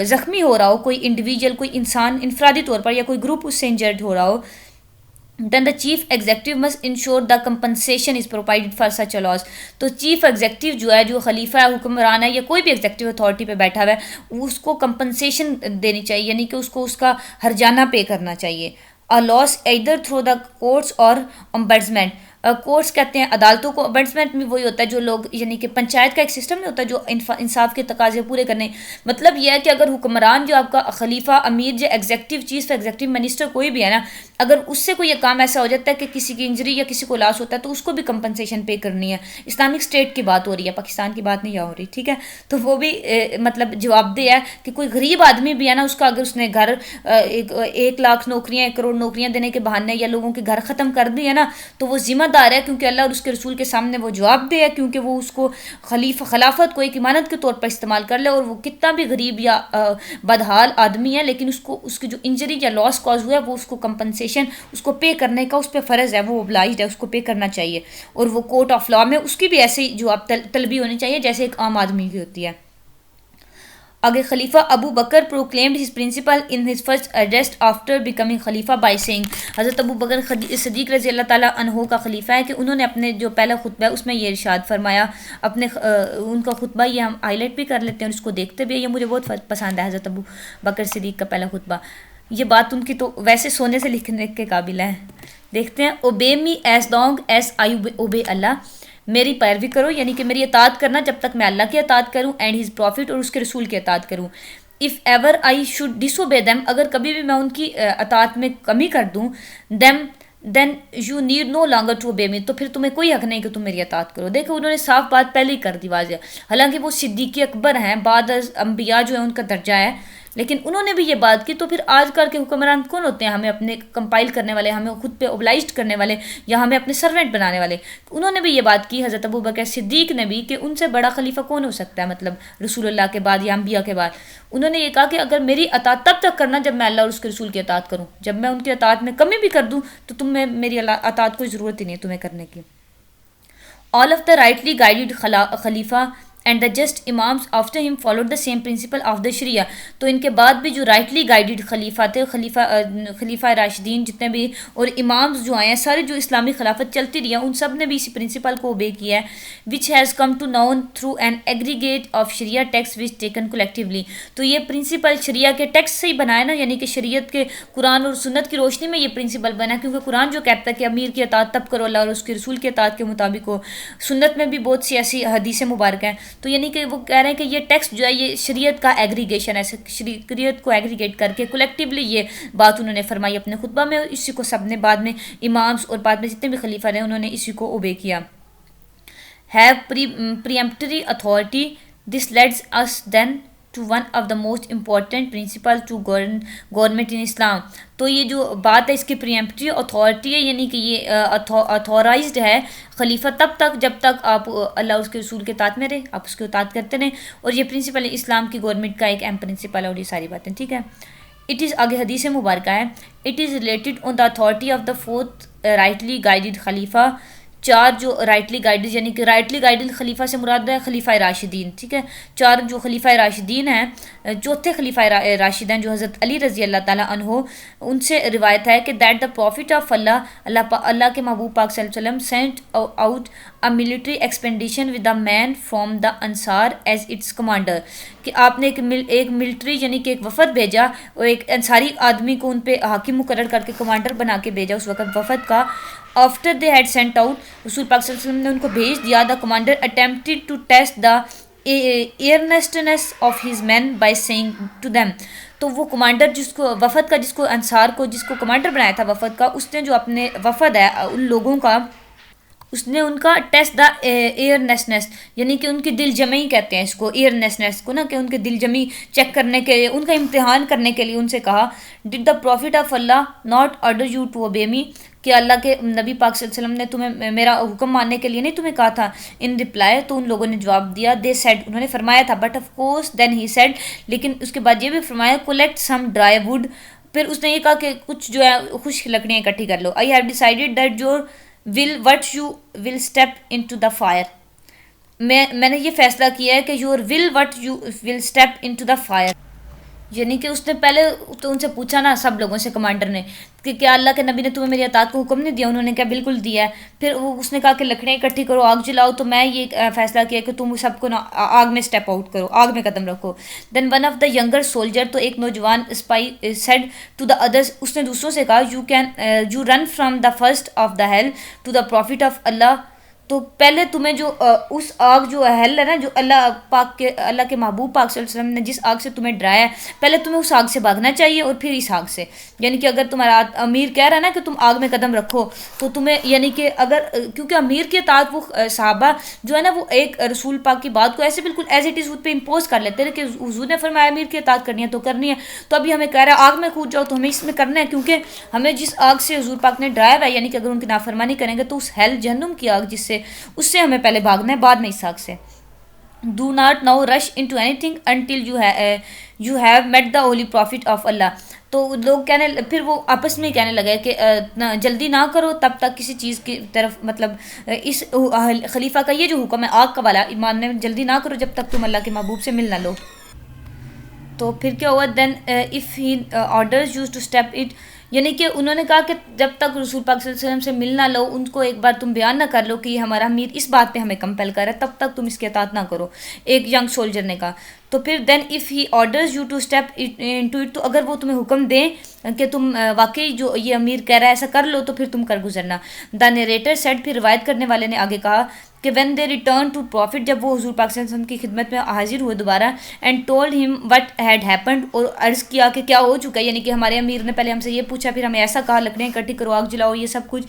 زخمی ہو رہا ہو، کوئی انڈیویجول، کوئی انسان انفرادی طور پر، یا کوئی گروپ اس سے انجرڈ ہو رہا ہو، then the chief executive must ensure the compensation is provided for such a loss. تو چیف ایگزیکٹو جو ہے، جو خلیفہ ہے، حکمران ہے، یا کوئی بھی ایگزیکٹو اتھارٹی پہ بیٹھا ہوا ہے، اس کو کمپنسیشن دینی چاہیے، یعنی کہ اس کو اس کا ہرجانہ پے کرنا چاہیے. a loss either through the courts or ombudsman. Courts کہتے ہیں عدالتوں کو، امبڈسمنٹ بھی وہی ہوتا ہے جو لوگ، یعنی کہ پنچایت کا ایک سسٹم نہیں ہوتا جو انصاف کے تقاضے پورے کرنے. مطلب یہ ہے کہ اگر حکمران جو آپ کا خلیفہ، امیر، جو ایگزیکٹو چیف ایگزیکٹو منسٹر کوئی بھی ہے نا، اگر اس سے کوئی کام ایسا ہو جاتا ہے کہ کسی کی انجری یا کسی کو لاس ہوتا ہے تو اس کو بھی کمپنسیشن پے کرنی ہے. اسلامک اسٹیٹ کی بات ہو رہی ہے، پاکستان کی بات نہیں ہو رہی، ٹھیک ہے. تو وہ بھی مطلب جواب دہ ہے کہ کوئی غریب آدمی بھی ہے نا، اس کا اگر اس نے گھر 1 لاکھ نوکریاں، 1 کروڑ نوکریاں دینے کے بہانے یا لوگوں کے گھر ختم کر دی ہے نا، تو وہ ذمہ دار ہے، کیونکہ اللہ اور اس کے رسول کے سامنے وہ جواب دہ ہے، کیونکہ وہ اس کو خلافت کو ایک امانت کے طور پر استعمال کر لے، اور وہ کتنا بھی غریب یا بدحال آدمی ہے لیکن اس کی جو انجری یا لاس کاز ہوا ہے وہ اس کو کمپنسیشن اس کو پے کرنے کا اس پہ فرض ہے، وہ اوبلائزڈ ہے، اس کو پے کرنا چاہیے. اور وہ کورٹ آف لا میں اس کی بھی ایسی جواب طلبی ہونی چاہیے جیسے ایک عام آدمی کی ہوتی ہے. آگے خلیفہ ابو بکر proclaimed his principle in his first address after becoming خلیفہ by saying، حضرت ابو بکر صدیق رضی اللہ تعالیٰ عنہ کا خلیفہ ہے کہ انہوں نے اپنے جو پہلا خطبہ ہے اس میں یہ ارشاد فرمایا، اپنے ان کا خطبہ یہ ہم ہائی لائٹ بھی کر لیتے ہیں اور اس کو دیکھتے بھی ہیں، یہ مجھے بہت پسند ہے حضرت ابو بکر صدیق کا پہلا خطبہ. یہ بات ان کی تو ویسے سونے سے لکھنے کے قابل ہے. دیکھتے ہیں. obey me as long as I obey Allah، میری پیروی کرو، یعنی کہ میری اطاعت کرنا جب تک میں اللہ کی اطاعت کروں، اینڈ ہز پروفٹ، اور اس کے رسول کی اطاعت کروں. if ever I should disobey them، اگر کبھی بھی میں ان کی اطاعت میں کمی کر دوں، then you need no longer to obey me، تو پھر تمہیں کوئی حق نہیں کہ تم میری اطاعت کرو. دیکھو انہوں نے صاف بات پہلے ہی کر دی واضح، حالانکہ وہ صدیق اکبر ہیں، بعد از انبیاء جو ہیں ان کا درجہ ہے، لیکن انہوں نے بھی یہ بات کی. تو پھر آج کل کے حکمران کون ہوتے ہیں؟ ہمیں اپنے کمپائل کرنے والے، ہمیں خود پہ اوبلائزڈ کرنے والے، یا ہمیں اپنے سرونٹ بنانے والے. انہوں نے بھی یہ بات کی، حضرت ابو بکر صدیق نے بھی، کہ ان سے بڑا خلیفہ کون ہو سکتا ہے، مطلب رسول اللہ کے بعد یا انبیاء کے بعد. انہوں نے یہ کہا کہ اگر میری اطاعت تب تک کرنا جب میں اللہ اور اس کے رسول کی اطاعت کروں، جب میں ان کی اطاعت میں کمی بھی کر دوں تو تم میں میری اطاعت کوئی ضرورت ہی نہیں ہے تمہیں کرنے کی. all of the rightly guided خلیفہ and the just imams after him followed the same principle of the Sharia. تو ان کے بعد بھی جو رائٹلی گائیڈڈ خلیفہ تھے، خلیفہ راشدین جتنے بھی، اور امامز جو آئے ہیں، سارے جو اسلامی خلافت چلتی رہی ہے، ان سب نے بھی اسی پرنسپل کو اوبے کیا ہے، which has come to known through an aggregate of Sharia texts which taken collectively. تو یہ پرنسپل شریعہ کے ٹیکسٹ سے ہی بنا ہے نا، یعنی کہ شریعت کے قرآن اور سنت کی روشنی میں یہ پرنسپل بنا ہے، کیونکہ قرآن جو کہتا ہے کہ امیر کی اطاعت تب کرو اللہ اور اس کے رسول کی اطاعت کے مطابق ہو، سنت میں بھی بہت سی ایسی حدیث مبارکہ ہیں. تو یعنی کہ وہ کہہ رہے ہیں کہ یہ ٹیکسٹ جو ہے یہ شریعت کا ایگریگیشن ہے، شریعت کو ایگریگیٹ کر کے کولیکٹیولی یہ بات انہوں نے فرمائی اپنے خطبہ میں، اور اسی کو سب نے بعد میں امامز اور بعد میں جتنے بھی خلیفہ رہے انہوں نے اسی کو اوبے کیا. have preemptory authority. This leads us then to one of the most important principles to government in Islam. تو یہ جو بات ہے اس کی پریمپٹری اتھارٹی ہے، یعنی کہ یہ اتھورائزڈ ہے خلیفہ تب تک جب تک آپ اللہ اس کے رسول کے اطاعت میں رہے، آپ اس کے اطاعت کرتے رہیں، اور یہ پرنسپل اسلام کی گورنمنٹ کا ایک اہم پرنسپل ہے، اور یہ ساری باتیں ٹھیک ہے. اٹ از آگے حدیث مبارکہ ہے، it is related on the authority of the fourth rightly guided khalifa. چار جو رائٹلی گائیڈڈ، یعنی کہ رائٹلی گائیڈڈ خلیفہ سے مراد ہے خلیفہ راشدین، ٹھیک ہے. چار جو خلیفہ راشدین ہیں، چوتھے خلیفہ راشد ہیں جو حضرت علی رضی اللہ تعالیٰ عنہ، ان سے روایت ہے کہ that the prophet of Allah کے محبوب پاک صلی اللہ علیہ وسلم sent out a military expedition with the men from the Ansar as it's commander, کہ آپ نے ایک ملٹری یعنی کہ ایک وفد بھیجا اور ایک انصاری آدمی کو ان پہ حاکم مقرر کر کے کمانڈر بنا کے بھیجا اس وقت وفد کا. After they had sent out, رسول پاک صلی اللہ علیہ وسلم نے ان کو بھیج دیا. The commander attempted to test the earnestness of his men by saying to them. تو وہ کمانڈر جس کو وفد کا، جس کو انصار کو جس کو کمانڈر بنایا تھا وفد کا، اس نے جو اپنے وفد ہے ان لوگوں کا، اس نے ان کا ٹیسٹ دا ایئرنیسنس، یعنی کہ ان کی دل جمعی کہتے ہیں اس کو، ایئرنیسنس کو نا، کہ ان کے دل جمعی چیک کرنے کے لیے، ان کا امتحان کرنے کے لیے ان سے کہا did the prophet of Allah not order you to obey me, کہ اللہ کے نبی پاک صلی اللہ علیہ وسلم نے تمہیں میرا حکم ماننے کے لیے نہیں تمہیں کہا تھا. ان رپلائی، تو ان لوگوں نے جواب دیا، دے سیڈ، انہوں نے فرمایا تھا، but of course then he said, لیکن اس کے بعد یہ بھی فرمایا کولیکٹ سم ڈرائی ووڈ، پھر اس نے یہ کہا کہ کچھ جو ہے خشک لکڑیاں اکٹھی کر لو. I have decided that your you will step into the fire، میں نے یہ فیصلہ کیا ہے کہ you will step into the fire، یعنی کہ اس نے پہلے تو ان سے پوچھا نا، سب لوگوں سے کمانڈر نے، کہ کیا اللہ کے نبی نے تمہیں میری اطاعت کو حکم نہیں دیا؟ انہوں نے کہا بالکل دیا ہے. پھر اس نے کہا کہ لکڑیاں اکٹھی کرو، آگ جلاؤ، تو میں یہ فیصلہ کیا کہ تم سب کو نا آگ میں اسٹیپ آؤٹ کرو، آگ میں قدم رکھو. Then one of the younger soldier, تو ایک نوجوان spy said to the others, اس نے دوسروں سے کہا you run from the first of the hell to the prophet of Allah. تو پہلے تمہیں جو اس آگ جو ہیل ہے نا، جو اللہ کے محبوب پاک صلی اللہ علیہ وسلم نے جس آگ سے تمہیں ڈرایا ہے، پہلے تمہیں اس آگ سے بھاگنا چاہیے اور پھر اس آگ سے. یعنی کہ اگر تمہارا امیر کہہ رہا ہے نا کہ تم آگ میں قدم رکھو، تو تمہیں یعنی کہ اگر کیونکہ امیر کے اطاعت وہ صحابہ جو ہے نا، وہ ایک رسول پاک کی بات کو ایسے بالکل ایز اٹ از پہ امپوز کر لیتے ہیں کہ حضور نے فرمایا امیر کی اطاعت کرنی ہے تو کرنی ہے، تو ابھی ہمیں کہہ رہا ہے آگ میں کود جاؤ، تو ہمیں اس میں کرنا ہے، کیونکہ ہمیں جس آگ سے حضور پاک نے ڈرایا ہوا ہے، یعنی کہ اگر ان کی نافرمانی کریں گے تو اس ہیل جہنم کی آگ اس سے ہمیں پہلے بھاگنا ہے، بعد میں اس آگ سے. Do not now rush into anything until you have met the holy prophet of Allah. تو لوگ پھر وہ آپس میں کہنے لگے کہ جلدی نہ کرو تب تک کسی چیز کی طرف، مطلب اس خلیفہ کا یہ جو حکم ہے آگ کا والا ایمان میں، جلدی نہ کرو جب تک تم اللہ کے محبوب سے مل نہ لو. تو پھر کیا ہوا؟ Then if he orders us to step it, یعنی کہ انہوں نے کہا کہ جب تک رسول پاک صلی اللہ علیہ وسلم سے مل نہ لو، ان کو ایک بار تم بیان نہ کر لو کہ یہ ہمارا امیر اس بات پہ ہمیں کمپیل کر رہا ہے، تب تک تم اس کے اطاعت نہ کرو، ایک ینگ سولجر نے کہا. تو پھر then if he orders you to step into it, تو اگر وہ تمہیں حکم دیں کہ تم واقعی جو یہ امیر کہہ رہا ہے ایسا کر لو، تو پھر تم کر گزرنا. دا نیریٹر سیڈ، پھر روایت کرنے والے نے آگے کہا کہ when they return to prophet, جب وہ حضور پاک صلی اللہ علیہ وسلم کی خدمت میں حاضر ہوئے دوبارہ، and told him what had happened, اور عرض کیا کہ کیا ہو چکا ہے، یعنی کہ ہمارے امیر نے پہلے ہم سے یہ پوچھا، پھر ہمیں ایسا کہا لکڑیاں اکٹھی کرو، آگ جلاؤ، یہ سب کچھ.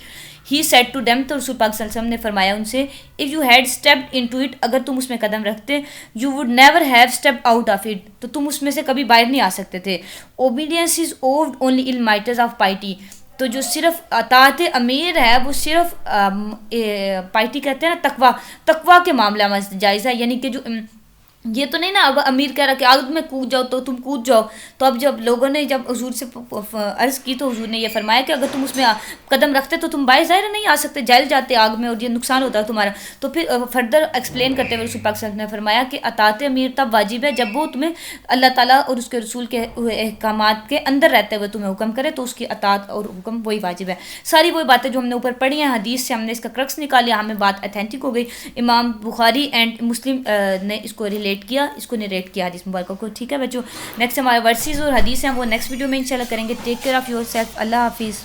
ہی سیڈ ٹو دیم، تو رسول پاک صلی اللہ علیہ وسلم نے فرمایا ان سے، if you had stepped into it, اگر تم اس میں قدم رکھتے، you would never have step out of it, تو تم اس میں سے کبھی باہر نہیں آ سکتے تھے. Obedience is owed only in matters of piety, تو جو صرف اطاعت امیر ہے وہ صرف پائٹی کہتے ہیں نا، تقوی کے معاملہ میں جائز ہے. یعنی کہ جو یہ تو نہیں نا اب امیر کہہ رہا کہ آگ میں کود جاؤ تو تم کود جاؤ. تو اب جب لوگوں نے جب حضور سے عرض کی تو حضور نے یہ فرمایا کہ اگر تم اس میں قدم رکھتے تو تم باہر ظاہر نہیں آ سکتے، جل جاتے آگ میں اور یہ نقصان ہوتا ہے تمہارا. تو پھر فردر ایکسپلین کرتے ہوئے رسول پاک صلی اللہ علیہ وسلم نے فرمایا کہ اطاعت امیر تب واجب ہے جب وہ تمہیں اللہ تعالیٰ اور اس کے رسول کے احکامات کے اندر رہتے ہوئے تمہیں حکم کرے، تو اس کی اطاعت اور حکم وہی واجب ہے. ساری وہی باتیں جو ہم نے اوپر پڑھی ہیں حدیث سے، ہم نے اس کا کرکس نکالیا، ہمیں بات اتھینٹک ہو گئی. امام بخاری اینڈ مسلم نے اس کو ریلیٹ کیا، اس کو ریٹ کیا حدیث مبارکہ کو. ٹھیک ہے بچوں، نیکسٹ ہمارے ورسز اور حدیث ہیں وہ نیکسٹ ویڈیو میں انشاءاللہ کریں گے. Take care of yourself. اللہ حافظ.